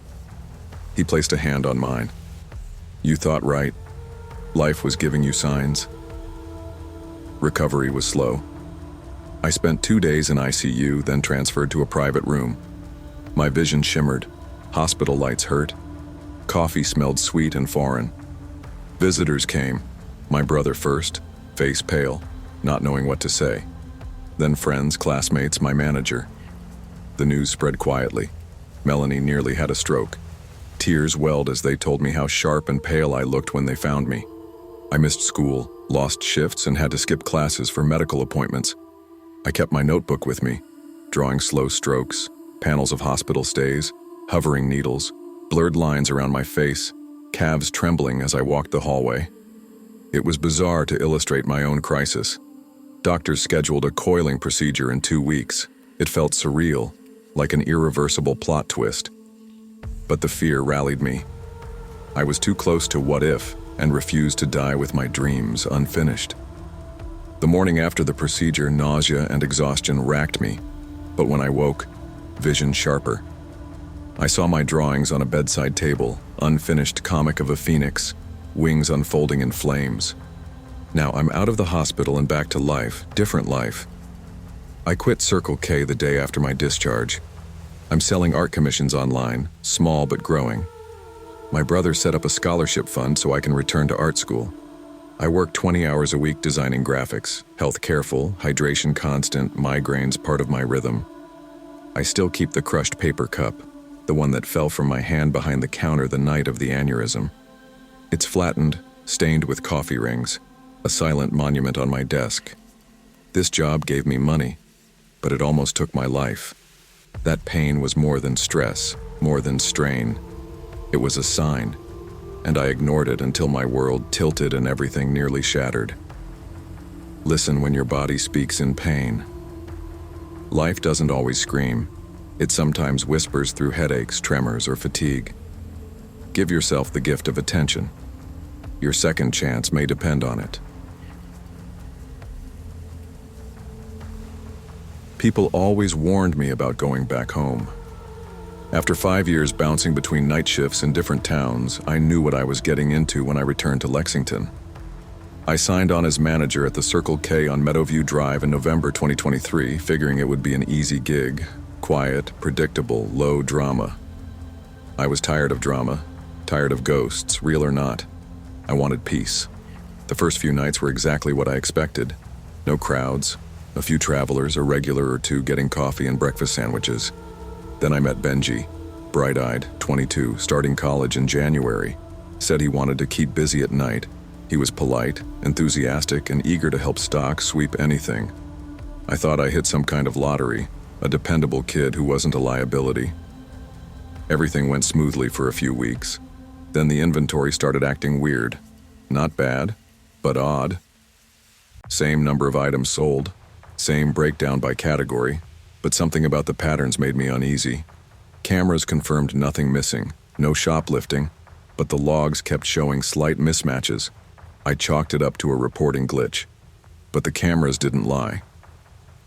He placed a hand on mine. You thought right. Life was giving you signs. Recovery was slow. I spent 2 days in ICU, then transferred to a private room. My vision shimmered. Hospital lights hurt. Coffee smelled sweet and foreign. Visitors came. My brother first, face pale, not knowing what to say. Then friends, classmates, my manager. The news spread quietly. Melanie nearly had a stroke. Tears welled as they told me how sharp and pale I looked when they found me. I missed school, lost shifts, and had to skip classes for medical appointments. I kept my notebook with me, drawing slow strokes, panels of hospital stays, hovering needles, blurred lines around my face, calves trembling as I walked the hallway. It was bizarre to illustrate my own crisis. Doctors scheduled a coiling procedure in 2 weeks. It felt surreal, like an irreversible plot twist. But the fear rallied me. I was too close to what if and refused to die with my dreams unfinished. The morning after the procedure, nausea and exhaustion racked me, but when I woke, vision sharper. I saw my drawings on a bedside table, unfinished comic of a phoenix, wings unfolding in flames. Now I'm out of the hospital and back to life, different life. I quit Circle K the day after my discharge. I'm selling art commissions online, small but growing. My brother set up a scholarship fund so I can return to art school. I work 20 hours a week designing graphics, health careful, hydration constant, migraines part of my rhythm. I still keep the crushed paper cup, the one that fell from my hand behind the counter the night of the aneurysm. It's flattened, stained with coffee rings, a silent monument on my desk. This job gave me money, but it almost took my life. That pain was more than stress, more than strain. It was a sign, and I ignored it until my world tilted and everything nearly shattered. Listen when your body speaks in pain. Life doesn't always scream. It sometimes whispers through headaches, tremors, or fatigue. Give yourself the gift of attention. Your second chance may depend on it. People always warned me about going back home. After 5 years bouncing between night shifts in different towns, I knew what I was getting into when I returned to Lexington. I signed on as manager at the Circle K on Meadowview Drive in November 2023, figuring it would be an easy gig, quiet, predictable, low drama. I was tired of drama, tired of ghosts, real or not. I wanted peace. The first few nights were exactly what I expected. No crowds, a few travelers, a regular or two getting coffee and breakfast sandwiches. Then I met Benji, bright-eyed, 22, starting college in January. Said he wanted to keep busy at night. He was polite, enthusiastic, and eager to help stock sweep anything. I thought I hit some kind of lottery, a dependable kid who wasn't a liability. Everything went smoothly for a few weeks. Then the inventory started acting weird. Not bad, but odd. Same number of items sold, same breakdown by category, but something about the patterns made me uneasy. Cameras confirmed nothing missing, no shoplifting, but the logs kept showing slight mismatches. I chalked it up to a reporting glitch, but the cameras didn't lie.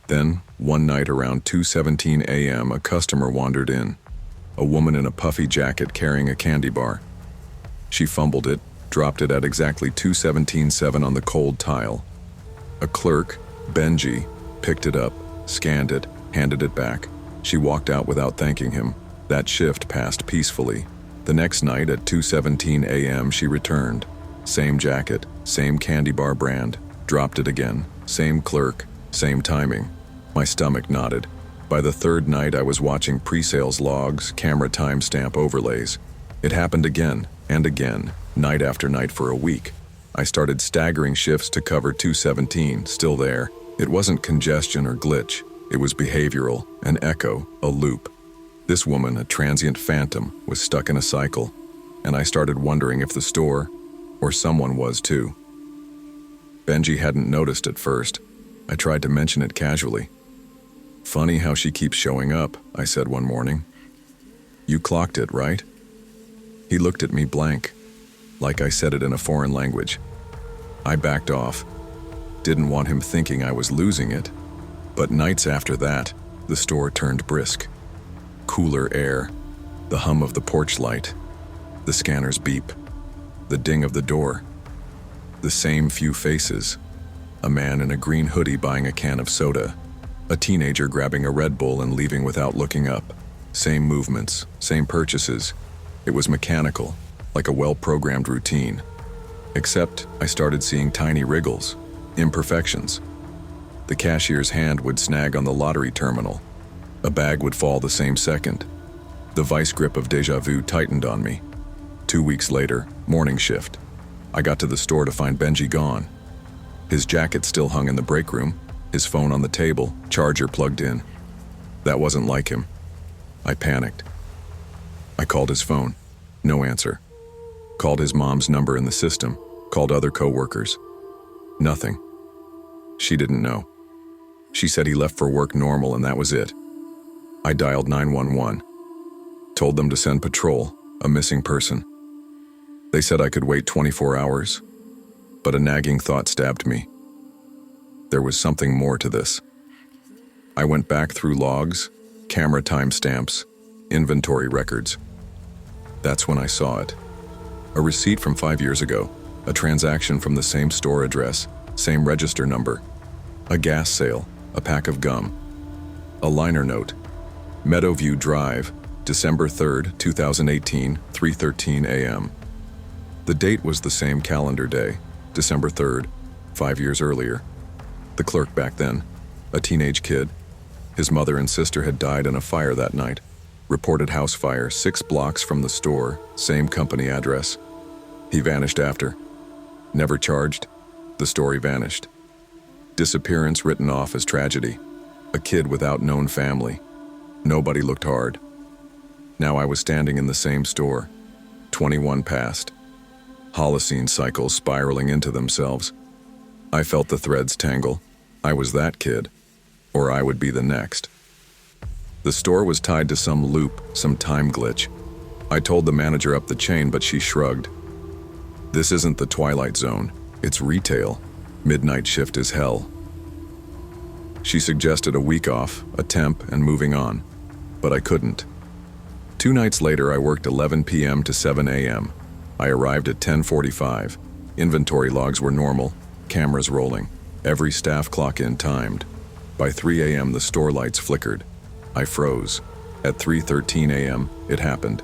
Then, one night around 2:17 a.m., a customer wandered in, a woman in a puffy jacket carrying a candy bar. She fumbled it, dropped it at exactly 2:17:7 on the cold tile. A clerk, Benji, picked it up, scanned it, handed it back. She walked out without thanking him. That shift passed peacefully. The next night at 2:17 a.m. she returned. Same jacket, same candy bar brand. Dropped it again. Same clerk, same timing. My stomach knotted. By the third night I was watching pre-sales logs, camera timestamp overlays. It happened again and again, night after night for a week. I started staggering shifts to cover 2:17, still there. It wasn't congestion or glitch. It was behavioral, an echo, a loop. This woman, a transient phantom, was stuck in a cycle, and I started wondering if the store, or someone was too. Benji hadn't noticed at first. I tried to mention it casually. "Funny how she keeps showing up," I said one morning. "You clocked it, right?" He looked at me blank, like I said it in a foreign language. I backed off. Didn't want him thinking I was losing it. But nights after that, the store turned brisk. Cooler air, the hum of the porch light, the scanner's beep, the ding of the door. The same few faces. A man in a green hoodie buying a can of soda. A teenager grabbing a Red Bull and leaving without looking up. Same movements, same purchases. It was mechanical, like a well-programmed routine. Except I started seeing tiny wriggles, imperfections. The cashier's hand would snag on the lottery terminal. A bag would fall the same second. The vice grip of déjà vu tightened on me. 2 weeks later, morning shift. I got to the store to find Benji gone. His jacket still hung in the break room, his phone on the table, charger plugged in. That wasn't like him. I panicked. I called his phone. No answer. Called his mom's number in the system. Called other coworkers. Nothing. She didn't know. She said he left for work normal and that was it. I dialed 911. Told them to send patrol, a missing person. They said I could wait 24 hours, but a nagging thought stabbed me. There was something more to this. I went back through logs, camera timestamps, inventory records. That's when I saw it. A receipt from 5 years ago, a transaction from the same store address, same register number, a gas sale, a pack of gum, A liner note. Meadowview Drive, December 3rd, 2018, 3:13 a.m. The date was the same calendar day, December 3rd, 5 years earlier. The clerk back then, a teenage kid. His mother and sister had died in a fire that night. Reported house fire 6 blocks from the store, same company address. He vanished after. Never charged. The story vanished. Disappearance written off as tragedy. A kid without known family. Nobody looked hard. Now I was standing in the same store. 21 passed. Holocene cycles spiraling into themselves. I felt the threads tangle. I was that kid. Or I would be the next. The store was tied to some loop, some time glitch. I told the manager up the chain, but she shrugged. This isn't the Twilight Zone. It's retail. Midnight shift is hell. She suggested a week off, a temp, and moving on. But I couldn't. 2 nights later, I worked 11 p.m. to 7 a.m. I arrived at 10:45. Inventory logs were normal, cameras rolling, every staff clock in timed. By 3 a.m., the store lights flickered. I froze. At 3:13 a.m., it happened.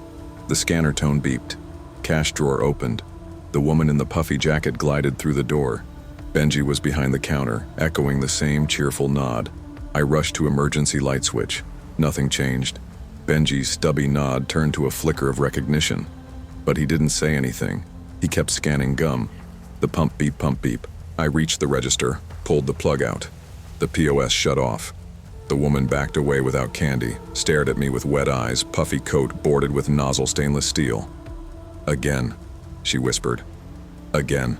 The scanner tone beeped. Cash drawer opened. The woman in the puffy jacket glided through the door. Benji was behind the counter, echoing the same cheerful nod. I rushed to emergency light switch. Nothing changed. Benji's stubby nod turned to a flicker of recognition. But he didn't say anything. He kept scanning gum. The pump beep, pump beep. I reached the register, pulled the plug out. The POS shut off. The woman backed away without candy, stared at me with wet eyes, puffy coat boarded with nozzle stainless steel. Again, she whispered. Again.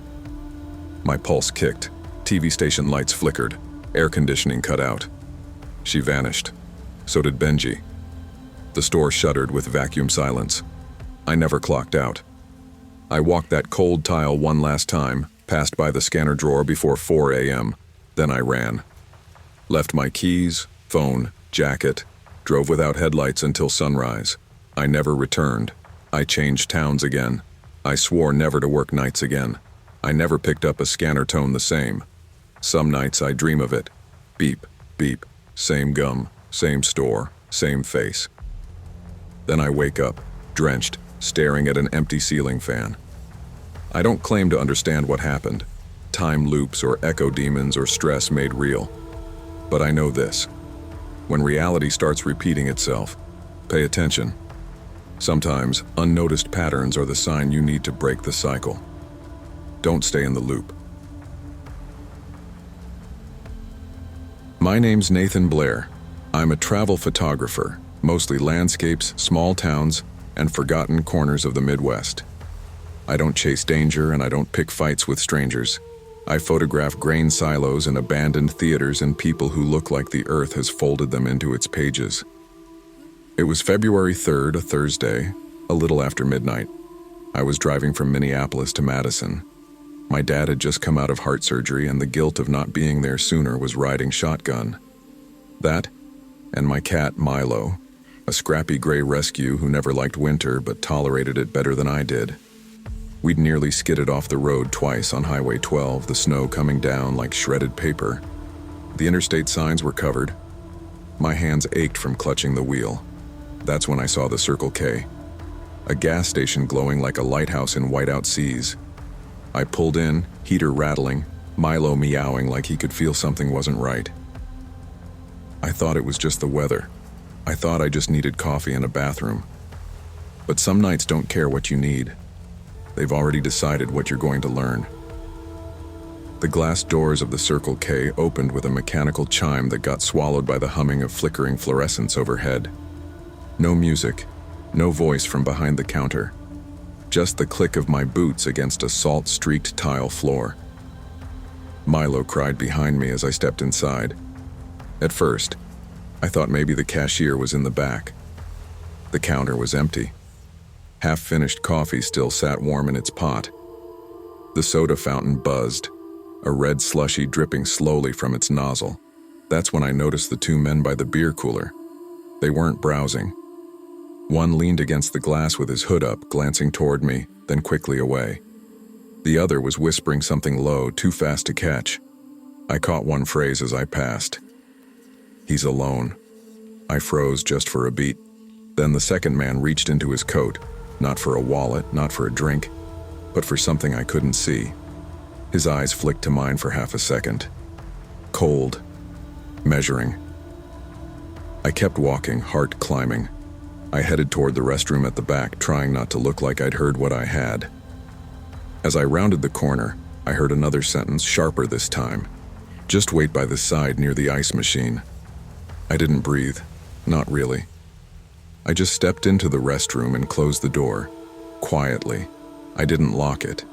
My pulse kicked. TV station lights flickered. Air conditioning cut out. She vanished. So did Benji. The store shuddered with vacuum silence. I never clocked out. I walked that cold tile one last time, passed by the scanner drawer before 4 a.m. Then I ran. Left my keys, phone, jacket, drove without headlights until sunrise. I never returned. I changed towns again. I swore never to work nights again. I never picked up a scanner tone the same. Some nights I dream of it. Beep, beep, same gum, same store, same face. Then I wake up, drenched, staring at an empty ceiling fan. I don't claim to understand what happened. Time loops or echo demons or stress made real. But I know this. When reality starts repeating itself, pay attention. Sometimes unnoticed patterns are the sign you need to break the cycle. Don't stay in the loop. My name's Nathan Blair. I'm a travel photographer, mostly landscapes, small towns, and forgotten corners of the Midwest. I don't chase danger and I don't pick fights with strangers. I photograph grain silos and abandoned theaters and people who look like the earth has folded them into its pages. It was February 3rd, a Thursday, a little after midnight. I was driving from Minneapolis to Madison. My dad had just come out of heart surgery and the guilt of not being there sooner was riding shotgun. That, and my cat Milo, a scrappy gray rescue who never liked winter but tolerated it better than I did. We'd nearly skidded off the road twice on Highway 12, the snow coming down like shredded paper. The interstate signs were covered. My hands ached from clutching the wheel. That's when I saw the Circle K, a gas station glowing like a lighthouse in whiteout seas. I pulled in, heater rattling, Milo meowing like he could feel something wasn't right. I thought it was just the weather. I thought I just needed coffee and a bathroom. But some nights don't care what you need. They've already decided what you're going to learn. The glass doors of the Circle K opened with a mechanical chime that got swallowed by the humming of flickering fluorescents overhead. No music, no voice from behind the counter. Just the click of my boots against a salt-streaked tile floor. Milo cried behind me as I stepped inside. At first, I thought maybe the cashier was in the back. The counter was empty. Half-finished coffee still sat warm in its pot. The soda fountain buzzed, a red slushy dripping slowly from its nozzle. That's when I noticed the 2 men by the beer cooler. They weren't browsing. One leaned against the glass with his hood up, glancing toward me, then quickly away. The other was whispering something low, too fast to catch. I caught one phrase as I passed. He's alone. I froze just for a beat. Then the second man reached into his coat, not for a wallet, not for a drink, but for something I couldn't see. His eyes flicked to mine for half a second. Cold. Measuring. I kept walking, heart climbing. I headed toward the restroom at the back, trying not to look like I'd heard what I had. As I rounded the corner, I heard another sentence, sharper this time. Just wait by the side near the ice machine. I didn't breathe. Not really. I just stepped into the restroom and closed the door. Quietly. I didn't lock it.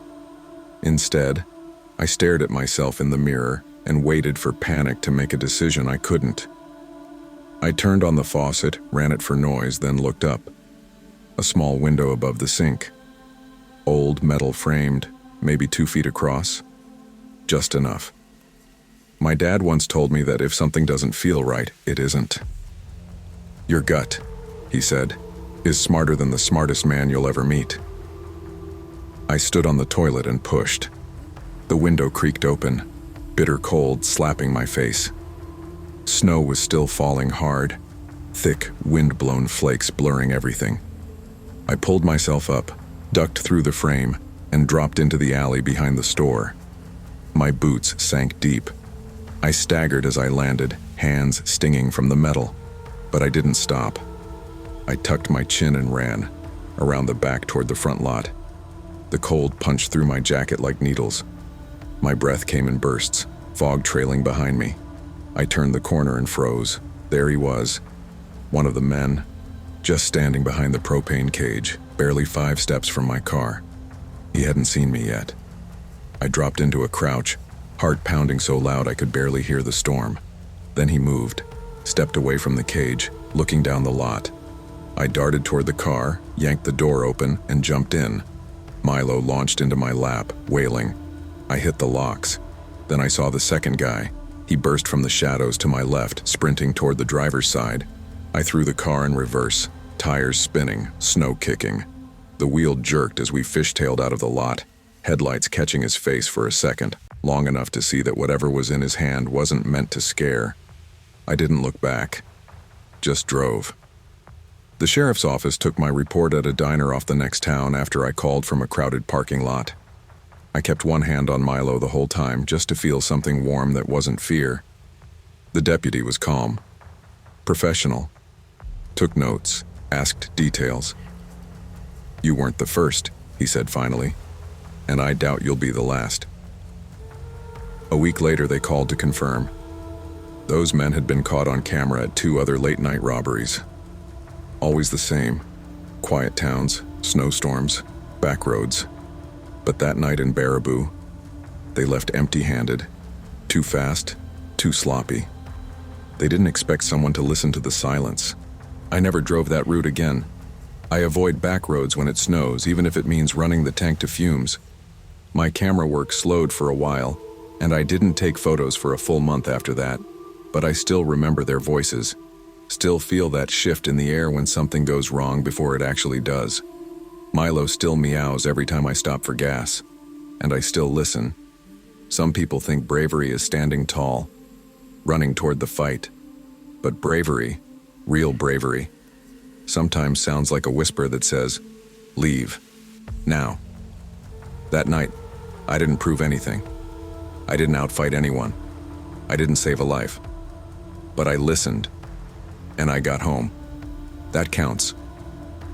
Instead, I stared at myself in the mirror and waited for panic to make a decision I couldn't. I turned on the faucet, ran it for noise, then looked up. A small window above the sink. Old, metal framed, maybe 2 feet across. Just enough. My dad once told me that if something doesn't feel right, it isn't. Your gut, he said, is smarter than the smartest man you'll ever meet. I stood on the toilet and pushed. The window creaked open, bitter cold slapping my face. Snow was still falling hard, thick, wind-blown flakes blurring everything. I pulled myself up, ducked through the frame, and dropped into the alley behind the store. My boots sank deep. I staggered as I landed, hands stinging from the metal, but I didn't stop. I tucked my chin and ran, around the back toward the front lot. The cold punched through my jacket like needles. My breath came in bursts, fog trailing behind me. I turned the corner and froze. There he was, one of the men, just standing behind the propane cage, barely 5 steps from my car. He hadn't seen me yet. I dropped into a crouch, heart pounding so loud I could barely hear the storm. Then he moved, stepped away from the cage, looking down the lot. I darted toward the car, yanked the door open, and jumped in. Milo launched into my lap, wailing. I hit the locks. Then I saw the second guy. He burst from the shadows to my left, sprinting toward the driver's side. I threw the car in reverse, tires spinning, snow kicking. The wheel jerked as we fishtailed out of the lot, headlights catching his face for a second, long enough to see that whatever was in his hand wasn't meant to scare. I didn't look back, just drove. The sheriff's office took my report at a diner off the next town after I called from a crowded parking lot. I kept one hand on Milo the whole time just to feel something warm that wasn't fear. The deputy was calm, professional, took notes, asked details. You weren't the first, he said finally, and I doubt you'll be the last. A week later they called to confirm. Those men had been caught on camera at 2 other late-night robberies. Always the same, quiet towns, snowstorms, back roads. But that night in Baraboo, they left empty-handed, too fast, too sloppy. They didn't expect someone to listen to the silence. I never drove that route again. I avoid back roads when it snows, even if it means running the tank to fumes. My camera work slowed for a while, and I didn't take photos for a full month after that, but I still remember their voices, still feel that shift in the air when something goes wrong before it actually does. Milo still meows every time I stop for gas, and I still listen. Some people think bravery is standing tall, running toward the fight. But bravery, real bravery, sometimes sounds like a whisper that says, leave, now. That night, I didn't prove anything. I didn't outfight anyone. I didn't save a life. But I listened, and I got home. That counts.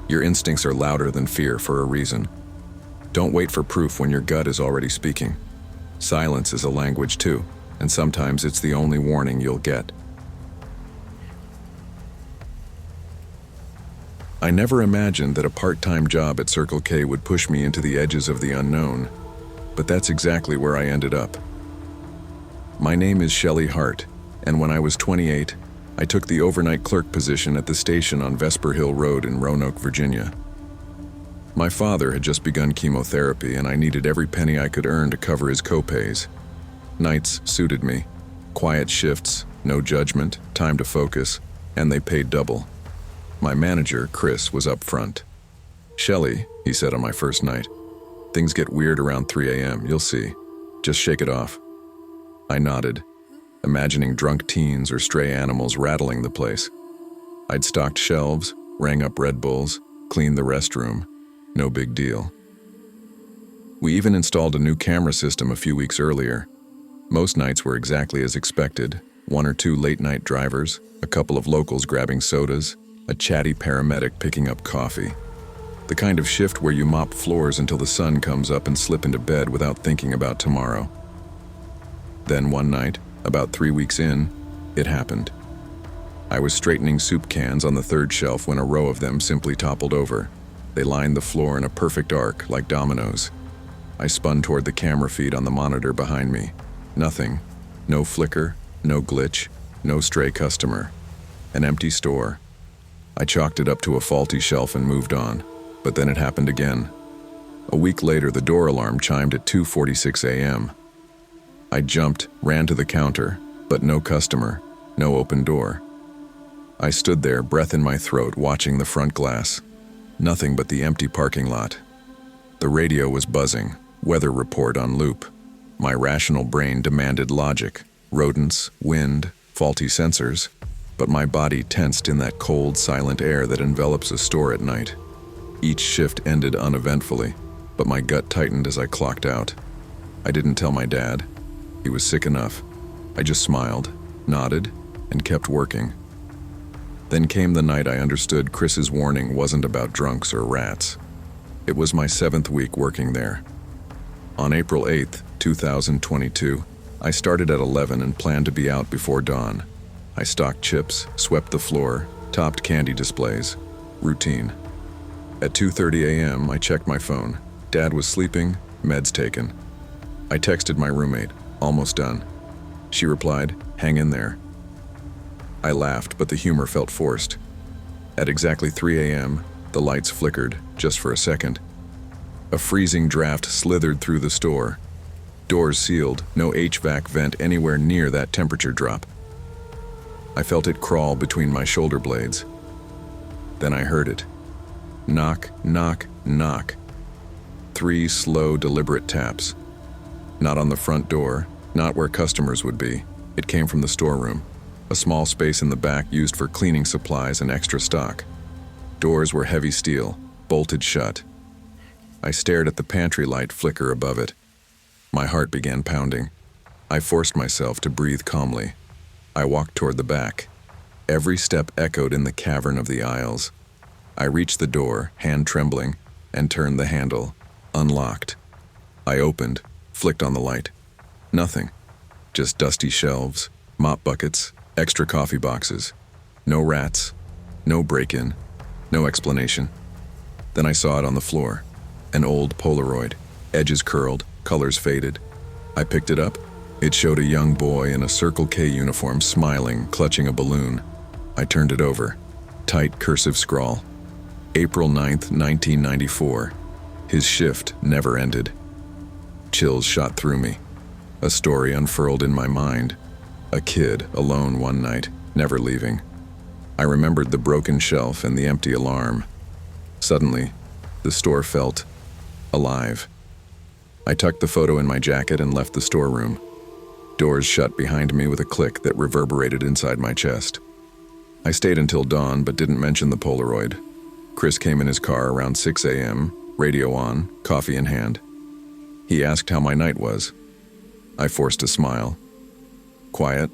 Your instincts are louder than fear for a reason. Don't wait for proof when your gut is already speaking. Silence is a language too, and sometimes it's the only warning you'll get. I never imagined that a part-time job at Circle K would push me into the edges of the unknown, but that's exactly where I ended up. My name is Shelley Hart, and when I was 28, I took the overnight clerk position at the station on Vesper Hill Road in Roanoke, Virginia. My father had just begun chemotherapy, and I needed every penny I could earn to cover his co-pays. Nights suited me. Quiet shifts, no judgment, time to focus, and they paid double. My manager, Chris, was up front. Shelley, he said on my first night, things get weird around 3 a.m., you'll see. Just shake it off. I nodded, imagining drunk teens or stray animals rattling the place. I'd stocked shelves, rang up Red Bulls, cleaned the restroom. No big deal. We even installed a new camera system a few weeks earlier. Most nights were exactly as expected. 1 or 2 late-night drivers, a couple of locals grabbing sodas, a chatty paramedic picking up coffee. The kind of shift where you mop floors until the sun comes up and slip into bed without thinking about tomorrow. Then one night, about 3 weeks in, it happened. I was straightening soup cans on the 3rd shelf when a row of them simply toppled over. They lined the floor in a perfect arc, like dominoes. I spun toward the camera feed on the monitor behind me. Nothing. No flicker, no glitch, no stray customer. An empty store. I chalked it up to a faulty shelf and moved on. But then it happened again. A week later, the door alarm chimed at 2:46 a.m. I jumped, ran to the counter, but no customer, no open door. I stood there, breath in my throat, watching the front glass. Nothing but the empty parking lot. The radio was buzzing, weather report on loop. My rational brain demanded logic, rodents, wind, faulty sensors, but my body tensed in that cold, silent air that envelops a store at night. Each shift ended uneventfully, but my gut tightened as I clocked out. I didn't tell my dad. He was sick enough. I just smiled, nodded, and kept working. Then came the night I understood Chris's warning wasn't about drunks or rats. It was my 7th week working there. On April 8th, 2022, I started at 11 and planned to be out before dawn. I stocked chips, swept the floor, topped candy displays. Routine. At 2:30 a.m., I checked my phone. Dad was sleeping, meds taken. I texted my roommate, almost done. She replied, hang in there. I laughed, but the humor felt forced. At exactly 3 a.m., the lights flickered, just for a second. A freezing draft slithered through the store. Doors sealed, no HVAC vent anywhere near that temperature drop. I felt it crawl between my shoulder blades. Then I heard it. Knock, knock, knock. 3 slow, deliberate taps. Not on the front door, not where customers would be. It came from the storeroom, a small space in the back used for cleaning supplies and extra stock. Doors were heavy steel, bolted shut. I stared at the pantry light flicker above it. My heart began pounding. I forced myself to breathe calmly. I walked toward the back. Every step echoed in the cavern of the aisles. I reached the door, hand trembling, and turned the handle. Unlocked. I opened, flicked on the light. Nothing. Just dusty shelves, mop buckets, extra coffee boxes. No rats, no break-in, no explanation. Then I saw it on the floor. An old Polaroid, edges curled, colors faded. I picked it up. It showed a young boy in a Circle K uniform smiling, clutching a balloon. I turned it over. Tight cursive scrawl. April 9th, 1994. His shift never ended. Chills shot through me. A story unfurled in my mind. A kid, alone one night, never leaving. I remembered the broken shelf and the empty alarm. Suddenly, the store felt alive. I tucked the photo in my jacket and left the storeroom. Doors shut behind me with a click that reverberated inside my chest. I stayed until dawn but didn't mention the Polaroid. Chris came in his car around 6 a.m., radio on, coffee in hand. He asked how my night was. I forced a smile. Quiet.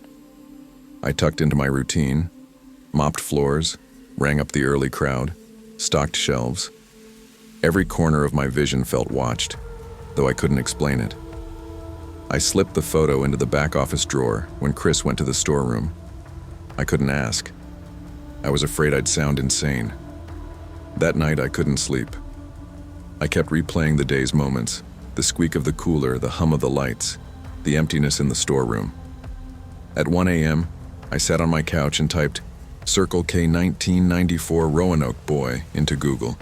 I tucked into my routine, mopped floors, rang up the early crowd, stocked shelves. Every corner of my vision felt watched, though I couldn't explain it. I slipped the photo into the back office drawer when Chris went to the storeroom. I couldn't ask. I was afraid I'd sound insane. That night I couldn't sleep. I kept replaying the day's moments, the squeak of the cooler, the hum of the lights, the emptiness in the storeroom. At 1 a.m., I sat on my couch and typed Circle K 1994 Roanoke boy into Google.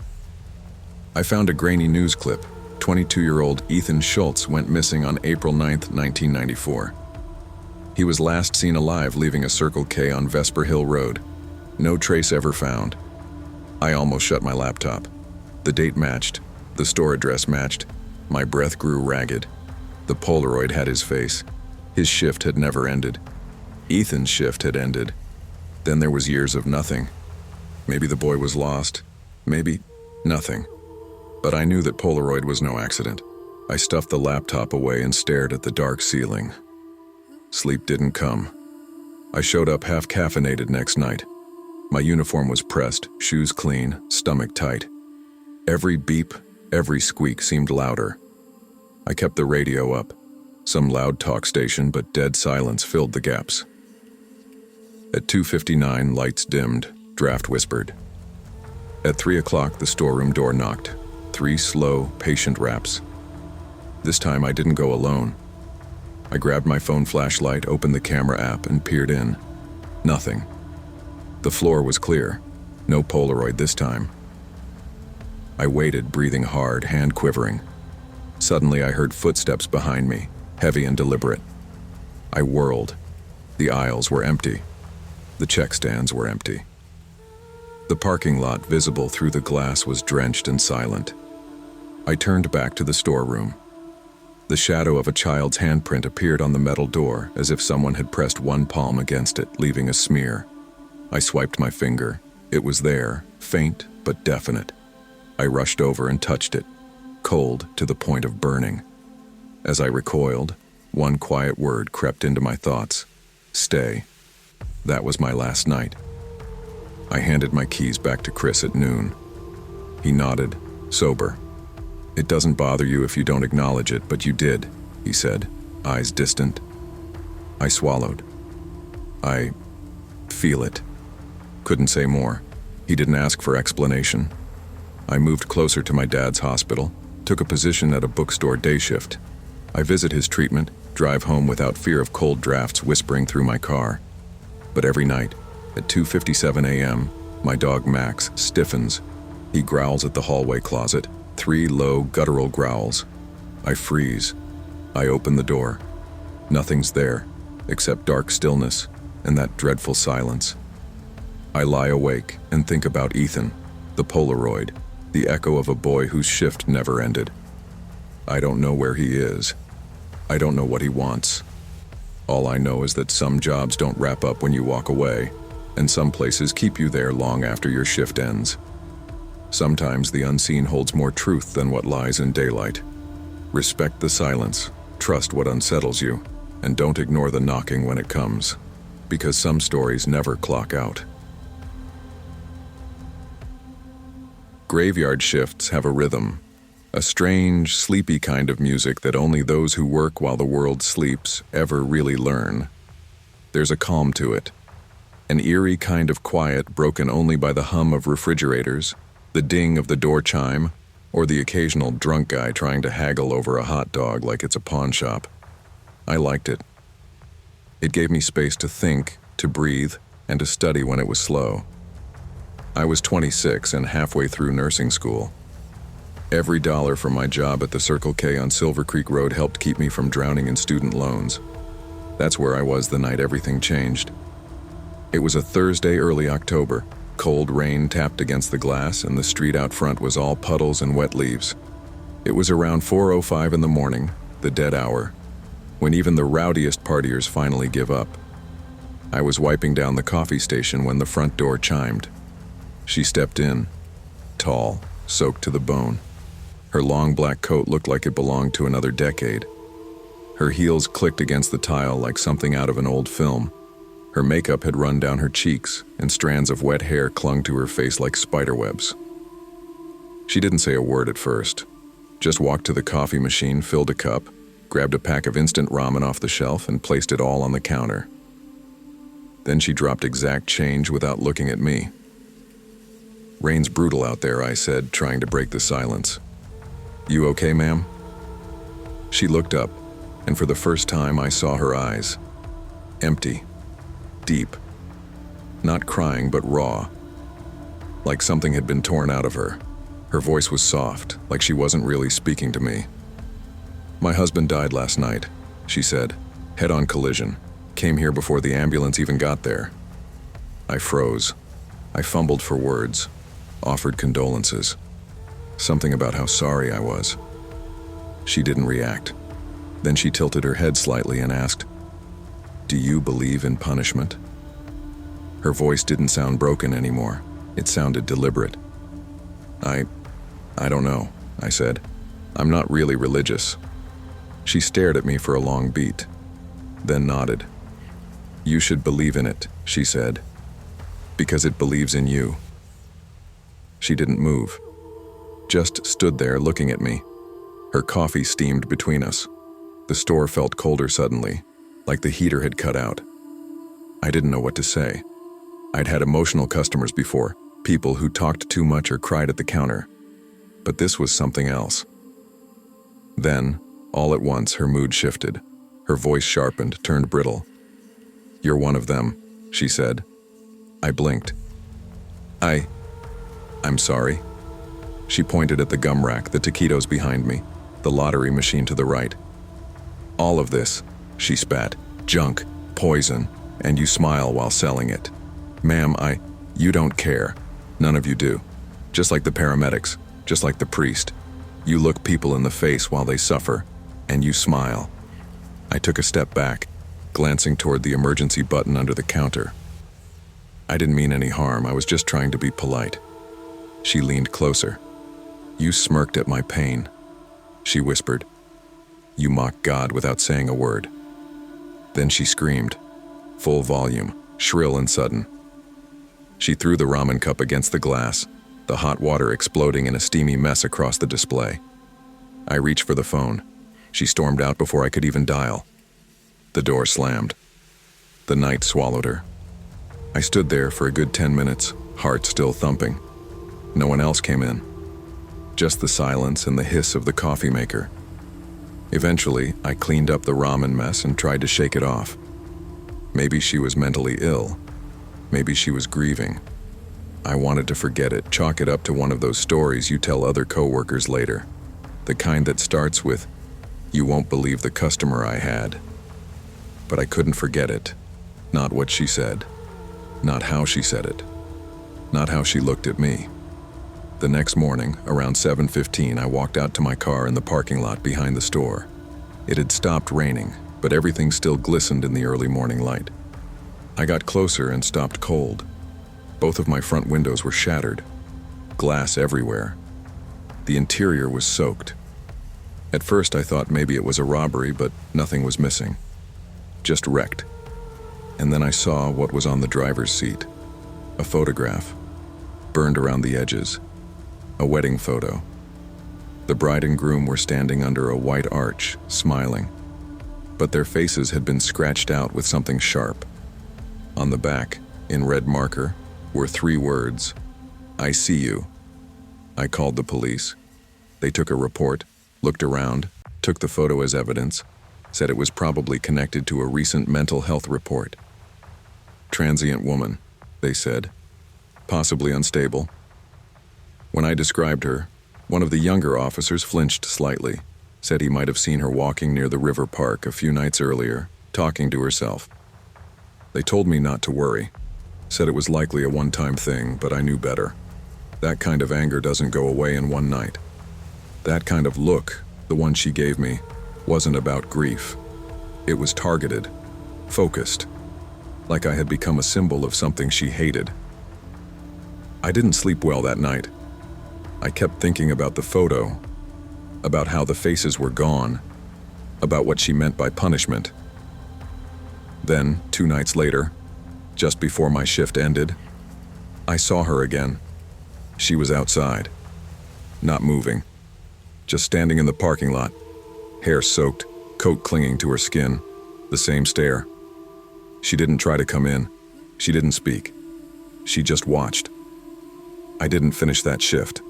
I found a grainy news clip. 22-year-old Ethan Schultz went missing on April 9th, 1994. He was last seen alive leaving a Circle K on Vesper Hill Road. No trace ever found. I almost shut my laptop. The date matched. The store address matched. My breath grew ragged. The Polaroid had his face. His shift had never ended. Ethan's shift had ended. Then there was years of nothing. Maybe the boy was lost. Maybe nothing. But I knew that Polaroid was no accident. I stuffed the laptop away and stared at the dark ceiling. Sleep didn't come. I showed up half caffeinated next night. My uniform was pressed, shoes clean, stomach tight. Every beep, every squeak seemed louder. I kept the radio up. Some loud talk station, but dead silence filled the gaps. At 2:59, lights dimmed, draft whispered. At 3 o'clock, the storeroom door knocked. 3 slow, patient raps. This time I didn't go alone. I grabbed my phone flashlight, opened the camera app, and peered in. Nothing. The floor was clear. No Polaroid this time. I waited, breathing hard, hand quivering. Suddenly I heard footsteps behind me, heavy and deliberate. I whirled. The aisles were empty. The check stands were empty. The parking lot visible through the glass was drenched and silent. I turned back to the storeroom. The shadow of a child's handprint appeared on the metal door, as if someone had pressed one palm against it, leaving a smear. I swiped my finger. It was there, faint but definite. I rushed over and touched it, cold to the point of burning. As I recoiled, one quiet word crept into my thoughts. Stay. That was my last night. I handed my keys back to Chris at noon. He nodded, sober. It doesn't bother you if you don't acknowledge it, but you did, he said, eyes distant. I swallowed. I feel it. Couldn't say more. He didn't ask for explanation. I moved closer to my dad's hospital, took a position at a bookstore day shift. I visit his treatment, drive home without fear of cold drafts whispering through my car. But every night, at 2:57 a.m., my dog Max stiffens. He growls at the hallway closet, 3 low, guttural growls. I freeze. I open the door. Nothing's there, except dark stillness and that dreadful silence. I lie awake and think about Ethan, the Polaroid, the echo of a boy whose shift never ended. I don't know where he is. I don't know what he wants. All I know is that some jobs don't wrap up when you walk away, and some places keep you there long after your shift ends. Sometimes the unseen holds more truth than what lies in daylight. Respect the silence, trust what unsettles you, and don't ignore the knocking when it comes, because some stories never clock out. Graveyard shifts have a rhythm, a strange, sleepy kind of music that only those who work while the world sleeps ever really learn. There's a calm to it, an eerie kind of quiet broken only by the hum of refrigerators, the ding of the door chime, or the occasional drunk guy trying to haggle over a hot dog like it's a pawn shop. I liked it. It gave me space to think, to breathe, and to study when it was slow. I was 26 and halfway through nursing school. Every dollar from my job at the Circle K on Silver Creek Road helped keep me from drowning in student loans. That's where I was the night everything changed. It was a Thursday, early October. Cold rain tapped against the glass, and the street out front was all puddles and wet leaves. It was around 4:05 in the morning, the dead hour, when even the rowdiest partiers finally give up. I was wiping down the coffee station when the front door chimed. She stepped in, tall, soaked to the bone. Her long black coat looked like it belonged to another decade. Her heels clicked against the tile like something out of an old film. Her makeup had run down her cheeks, and strands of wet hair clung to her face like spiderwebs. She didn't say a word at first, just walked to the coffee machine, filled a cup, grabbed a pack of instant ramen off the shelf, and placed it all on the counter. Then she dropped exact change without looking at me. "Rain's brutal out there," I said, trying to break the silence. "You okay, ma'am?" She looked up, and for the first time I saw her eyes. Empty. Deep. Not crying, but raw. Like something had been torn out of her. Her voice was soft, like she wasn't really speaking to me. "My husband died last night," she said. "Head-on collision. Came here before the ambulance even got there." I froze. I fumbled for words. Offered condolences. Something about how sorry I was. She didn't react. Then she tilted her head slightly and asked, "Do you believe in punishment?" Her voice didn't sound broken anymore. It sounded deliberate. I don't know, I said. I'm not really religious. She stared at me for a long beat, then nodded. You should believe in it, she said, because it believes in you. She didn't move, just stood there looking at me. Her coffee steamed between us. The store felt colder suddenly, like the heater had cut out. I didn't know what to say. I'd had emotional customers before, people who talked too much or cried at the counter. But this was something else. Then, all at once, her mood shifted. Her voice sharpened, turned brittle. You're one of them, she said. I blinked. I'm sorry. She pointed at the gum rack, the taquitos behind me, the lottery machine to the right. All of this, she spat, junk, poison, and you smile while selling it. Ma'am, you don't care. None of you do. Just like the paramedics, just like the priest. You look people in the face while they suffer, and you smile. I took a step back, glancing toward the emergency button under the counter. I didn't mean any harm, I was just trying to be polite. She leaned closer. You smirked at my pain, she whispered. You mock God without saying a word. Then she screamed, full volume, shrill and sudden. She threw the ramen cup against the glass, the hot water exploding in a steamy mess across the display. I reached for the phone. She stormed out before I could even dial. The door slammed. The night swallowed her. I stood there for a good 10 minutes, heart still thumping. No one else came in. Just the silence and the hiss of the coffee maker. Eventually, I cleaned up the ramen mess and tried to shake it off. Maybe she was mentally ill. Maybe she was grieving. I wanted to forget it, chalk it up to one of those stories you tell other coworkers later. The kind that starts with, you won't believe the customer I had. But I couldn't forget it. Not what she said. Not how she said it. Not how she looked at me. The next morning, around 7:15, I walked out to my car in the parking lot behind the store. It had stopped raining, but everything still glistened in the early morning light. I got closer and stopped cold. Both of my front windows were shattered. Glass everywhere. The interior was soaked. At first I thought maybe it was a robbery, but nothing was missing. Just wrecked. And then I saw what was on the driver's seat. A photograph. Burned around the edges. A wedding photo. The bride and groom were standing under a white arch, smiling. But their faces had been scratched out with something sharp. On the back, in red marker, were 3 words. I see you. I called the police. They took a report, looked around, took the photo as evidence, said it was probably connected to a recent mental health report. Transient woman, they said. Possibly unstable. When I described her, one of the younger officers flinched slightly, said he might have seen her walking near the river park a few nights earlier, talking to herself. They told me not to worry, said it was likely a one-time thing, but I knew better. That kind of anger doesn't go away in one night. That kind of look, the one she gave me, wasn't about grief. It was targeted, focused, like I had become a symbol of something she hated. I didn't sleep well that night. I kept thinking about the photo, about how the faces were gone, about what she meant by punishment. Then, 2 nights later, just before my shift ended, I saw her again. She was outside, not moving, just standing in the parking lot, hair soaked, coat clinging to her skin, the same stare. She didn't try to come in. She didn't speak. She just watched. I didn't finish that shift.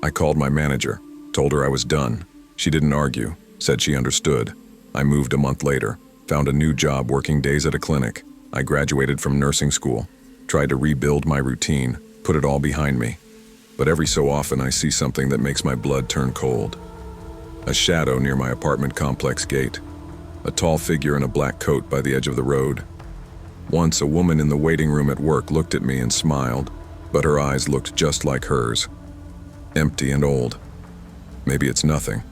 I called my manager, told her I was done. She didn't argue, said she understood. I moved a month later, found a new job working days at a clinic. I graduated from nursing school, tried to rebuild my routine, put it all behind me. But every so often I see something that makes my blood turn cold. A shadow near my apartment complex gate. A tall figure in a black coat by the edge of the road. Once a woman in the waiting room at work looked at me and smiled, but her eyes looked just like hers. Empty and old. Maybe it's nothing.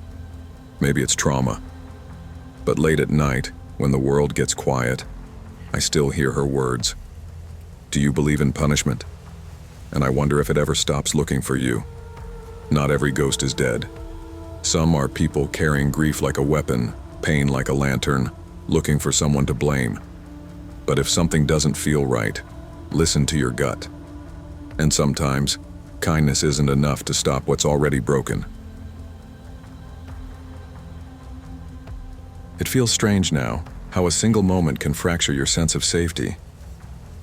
Maybe it's trauma. But late at night, when the world gets quiet, I still hear her words. Do you believe in punishment? and I wonder if it ever stops looking for you. Not every ghost is dead. Some are people carrying grief like a weapon, pain like a lantern, looking for someone to blame. But if something doesn't feel right, listen to your gut. And sometimes, kindness isn't enough to stop what's already broken. It feels strange now, how a single moment can fracture your sense of safety.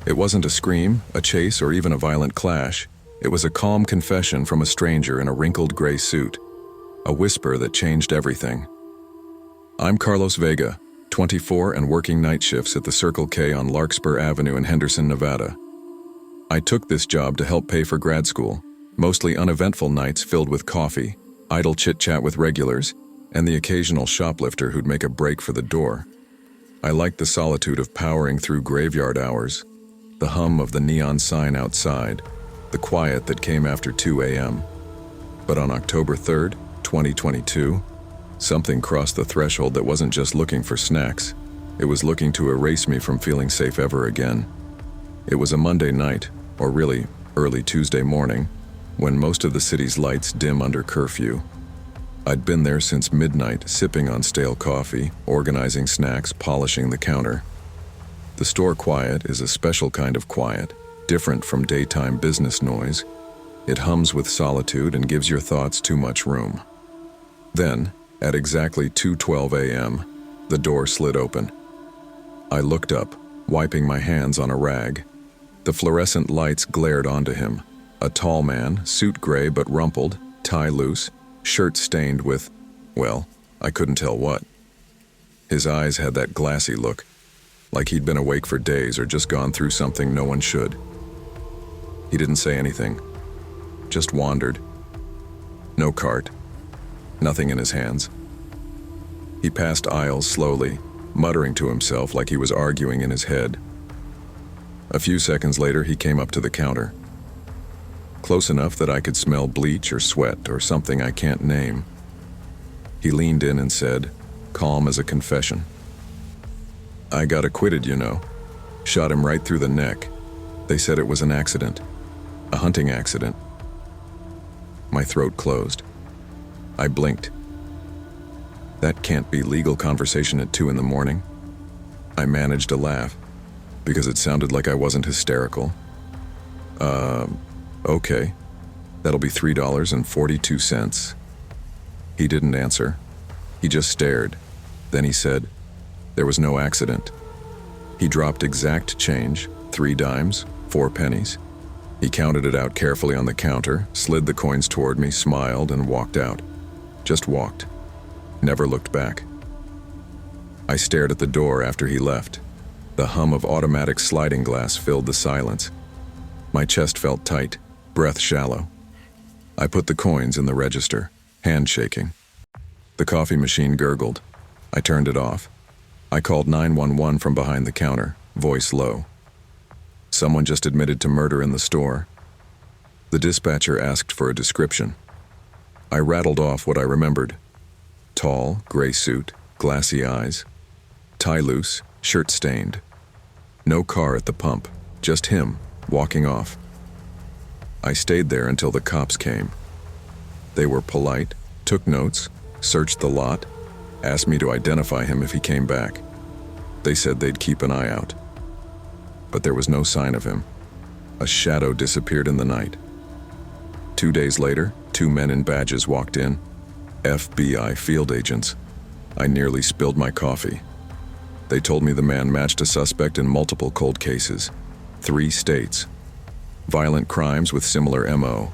It wasn't a scream, a chase, or even a violent clash. It was a calm confession from a stranger in a wrinkled gray suit. A whisper that changed everything. I'm Carlos Vega, 24 and working night shifts at the Circle K on Larkspur Avenue in Henderson, Nevada. I took this job to help pay for grad school, mostly uneventful nights filled with coffee, idle chit-chat with regulars, and the occasional shoplifter who'd make a break for the door. I liked the solitude of powering through graveyard hours, the hum of the neon sign outside, the quiet that came after 2 a.m. But on October 3rd, 2022, something crossed the threshold that wasn't just looking for snacks. It was looking to erase me from feeling safe ever again. It was a Monday night, or really early Tuesday morning, when most of the city's lights dim under curfew. I'd been there since midnight, sipping on stale coffee, organizing snacks, polishing the counter. The store quiet is a special kind of quiet, different from daytime business noise. It hums with solitude and gives your thoughts too much room. Then, at exactly 2:12 a.m., the door slid open. I looked up, wiping my hands on a rag. The fluorescent lights glared onto him. A tall man, suit gray but rumpled, tie loose, shirt stained with, well, I couldn't tell what. His eyes had that glassy look, like he'd been awake for days or just gone through something no one should. He didn't say anything, just wandered. No cart, nothing in his hands. He passed aisles slowly, muttering to himself like he was arguing in his head. A few seconds later, he came up to the counter. Close enough that I could smell bleach or sweat or something I can't name. He leaned in and said, calm as a confession, I got acquitted, you know. Shot him right through the neck. They said it was an accident. A hunting accident. My throat closed. I blinked. That can't be legal conversation at 2 a.m. I managed to laugh, because it sounded like I wasn't hysterical. Okay. That'll be $3.42. He didn't answer. He just stared. Then he said, there was no accident. He dropped exact change, 3 dimes, 4 pennies. He counted it out carefully on the counter, slid the coins toward me, smiled, and walked out. Just walked. Never looked back. I stared at the door after he left. The hum of automatic sliding glass filled the silence. My chest felt tight, breath shallow. I put the coins in the register, hand shaking. The coffee machine gurgled. I turned it off. I called 911 from behind the counter, voice low. Someone just admitted to murder in the store. The dispatcher asked for a description. I rattled off what I remembered. Tall, gray suit, glassy eyes. Tie loose, shirt stained. No car at the pump, just him, walking off. I stayed there until the cops came. They were polite, took notes, searched the lot, asked me to identify him if he came back. They said they'd keep an eye out. But there was no sign of him. A shadow disappeared in the night. 2 days later, 2 men in badges walked in. FBI field agents. I nearly spilled my coffee. They told me the man matched a suspect in multiple cold cases. 3 states. Violent crimes with similar MO.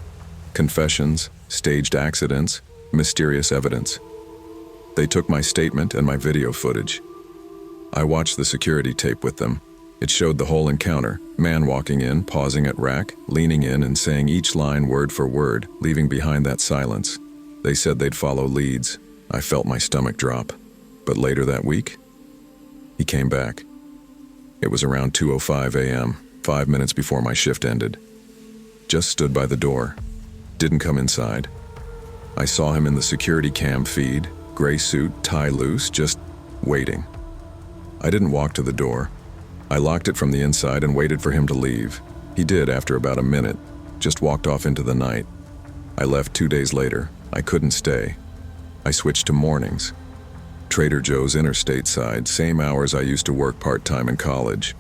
Confessions, staged accidents, mysterious evidence. They took my statement and my video footage. I watched the security tape with them. It showed the whole encounter, man walking in, pausing at rack, leaning in and saying each line word for word, leaving behind that silence. They said they'd follow leads. I felt my stomach drop. But later that week, he came back. It was around 2:05 a.m., 5 minutes before my shift ended. Just stood by the door. Didn't come inside. I saw him in the security cam feed, gray suit, tie loose, just waiting. I didn't walk to the door. I locked it from the inside and waited for him to leave. He did after about a minute, just walked off into the night. I left 2 days later. I couldn't stay. I switched to mornings. Trader Joe's interstate side, same hours I used to work part-time in college.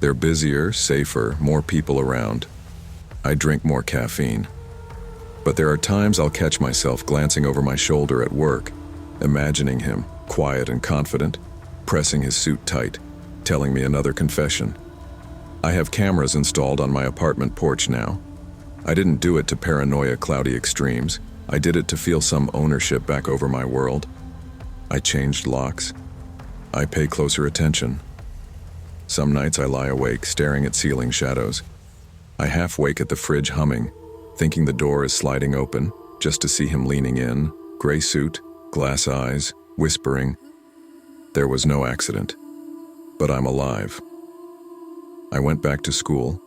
They're busier, safer, more people around. I drink more caffeine. But there are times I'll catch myself glancing over my shoulder at work, imagining him, quiet and confident, pressing his suit tight, telling me another confession. I have cameras installed on my apartment porch now. I didn't do it to paranoia cloudy extremes. I did it to feel some ownership back over my world. I changed locks. I pay closer attention. Some nights I lie awake, staring at ceiling shadows. I half wake at the fridge humming, thinking the door is sliding open, just to see him leaning in, gray suit, glass eyes, whispering. There was no accident, but I'm alive. I went back to school,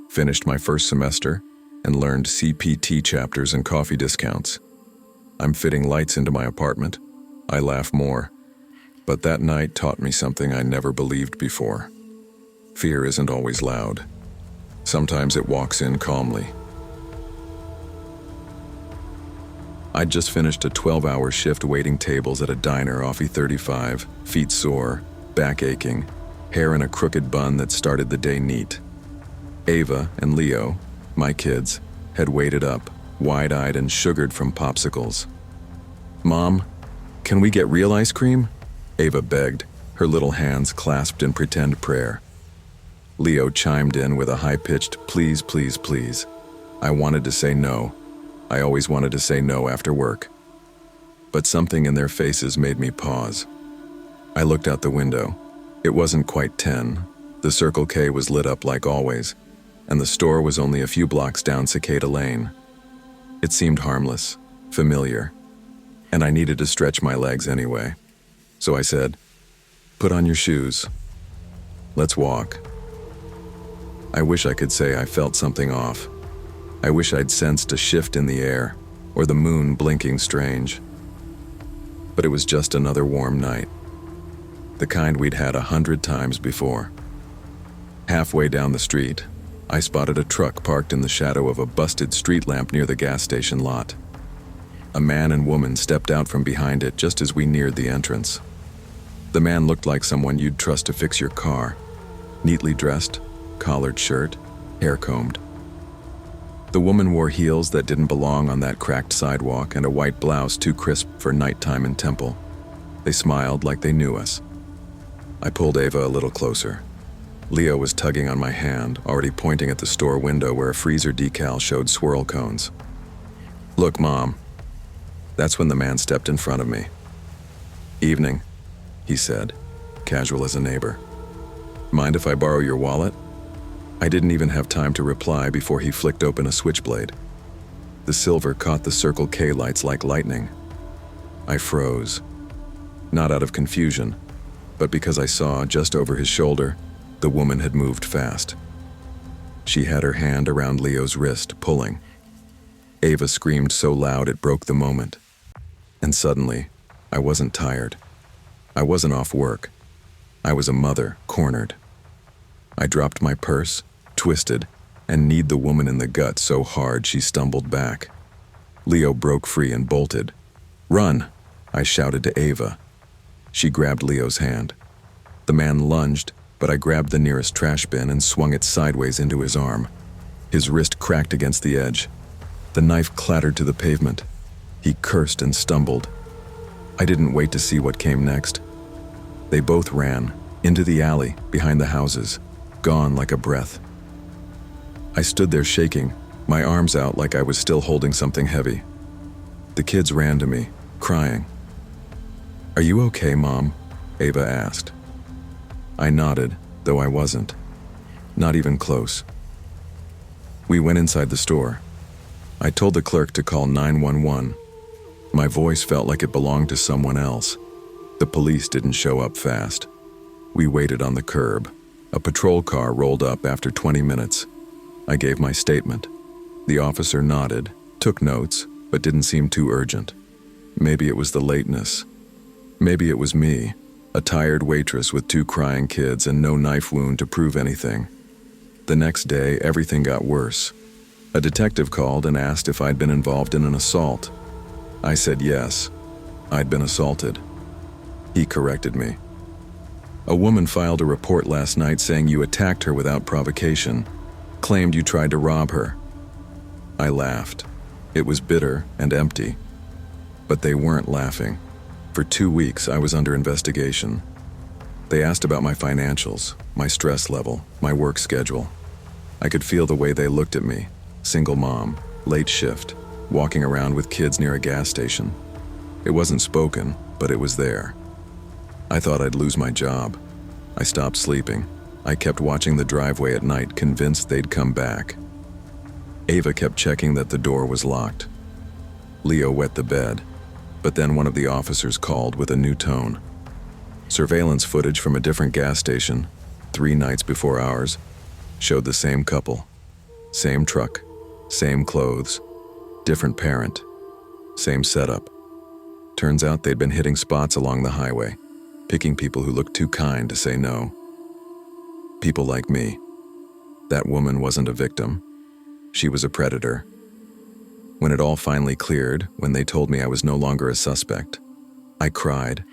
finished my first semester, and learned CPT chapters and coffee discounts. I'm fitting lights into my apartment. I laugh more. But that night taught me something I never believed before. Fear isn't always loud. Sometimes it walks in calmly. I'd just finished a 12-hour shift waiting tables at a diner off E35, feet sore, back aching, hair in a crooked bun that started the day neat. Ava and Leo, my kids, had waited up, wide-eyed and sugared from popsicles. "Mom, can we get real ice cream?" Ava begged, her little hands clasped in pretend prayer. Leo chimed in with a high-pitched, "Please, please, please." I wanted to say no. I always wanted to say no after work. But something in their faces made me pause. I looked out the window. It wasn't quite 10. The Circle K was lit up like always, and the store was only a few blocks down Cicada Lane. It seemed harmless, familiar, and I needed to stretch my legs anyway. So I said, "Put on your shoes. Let's walk." I wish I could say I felt something off. I wish I'd sensed a shift in the air, or the moon blinking strange. But it was just another warm night, the kind we'd had 100 times before. Halfway down the street, I spotted a truck parked in the shadow of a busted street lamp near the gas station lot. A man and woman stepped out from behind it just as we neared the entrance. The man looked like someone you'd trust to fix your car, neatly dressed, collared shirt, hair combed. The woman wore heels that didn't belong on that cracked sidewalk and a white blouse too crisp for nighttime in Temple. They smiled like they knew us. I pulled Ava a little closer. Leo was tugging on my hand, already pointing at the store window where a freezer decal showed swirl cones. "Look, Mom." That's when the man stepped in front of me. "Evening," he said, casual as a neighbor. "Mind if I borrow your wallet?" I didn't even have time to reply before he flicked open a switchblade. The silver caught the Circle K lights like lightning. I froze. Not out of confusion, but because I saw, just over his shoulder, the woman had moved fast. She had her hand around Leo's wrist, pulling. Ava screamed so loud it broke the moment. And suddenly, I wasn't tired. I wasn't off work. I was a mother, cornered. I dropped my purse, twisted, and kneed the woman in the gut so hard she stumbled back. Leo broke free and bolted. "Run!" I shouted to Ava. She grabbed Leo's hand. The man lunged, but I grabbed the nearest trash bin and swung it sideways into his arm. His wrist cracked against the edge. The knife clattered to the pavement. He cursed and stumbled. I didn't wait to see what came next. They both ran, into the alley, behind the houses, gone like a breath. I stood there shaking, my arms out like I was still holding something heavy. The kids ran to me, crying. "Are you okay, Mom?" Ava asked. I nodded, though I wasn't. Not even close. We went inside the store. I told the clerk to call 911. My voice felt like it belonged to someone else. The police didn't show up fast. We waited on the curb. A patrol car rolled up after 20 minutes. I gave my statement. The officer nodded, took notes, but didn't seem too urgent. Maybe it was the lateness. Maybe it was me, a tired waitress with 2 crying kids and no knife wound to prove anything. The next day, everything got worse. A detective called and asked if I'd been involved in an assault. I said yes, I'd been assaulted. He corrected me. A woman filed a report last night saying you attacked her without provocation, claimed you tried to rob her. I laughed. It was bitter and empty. But they weren't laughing. For 2 weeks, I was under investigation. They asked about my financials, my stress level, my work schedule. I could feel the way they looked at me. Single mom, late shift, walking around with kids near a gas station. It wasn't spoken, but it was there. I thought I'd lose my job. I stopped sleeping. I kept watching the driveway at night, convinced they'd come back. Ava kept checking that the door was locked. Leo wet the bed, but then one of the officers called with a new tone. Surveillance footage from a different gas station, 3 nights before ours, showed the same couple. Same truck, same clothes, different parent, same setup. Turns out they'd been hitting spots along the highway, picking people who looked too kind to say no. People like me. That woman wasn't a victim. She was a predator. When it all finally cleared, when they told me I was no longer a suspect, I cried.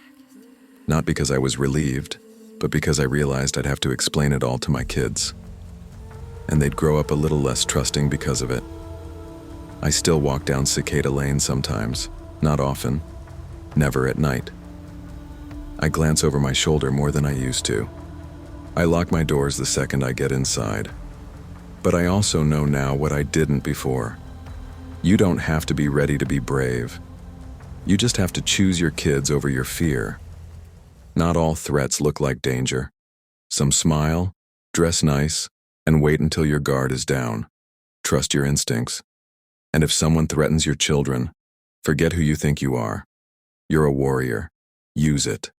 Not because I was relieved, but because I realized I'd have to explain it all to my kids. And they'd grow up a little less trusting because of it. I still walk down Cicada Lane sometimes, not often, never at night. I glance over my shoulder more than I used to. I lock my doors the second I get inside. But I also know now what I didn't before. You don't have to be ready to be brave. You just have to choose your kids over your fear. Not all threats look like danger. Some smile, dress nice, and wait until your guard is down. Trust your instincts. And if someone threatens your children, forget who you think you are. You're a warrior. Use it.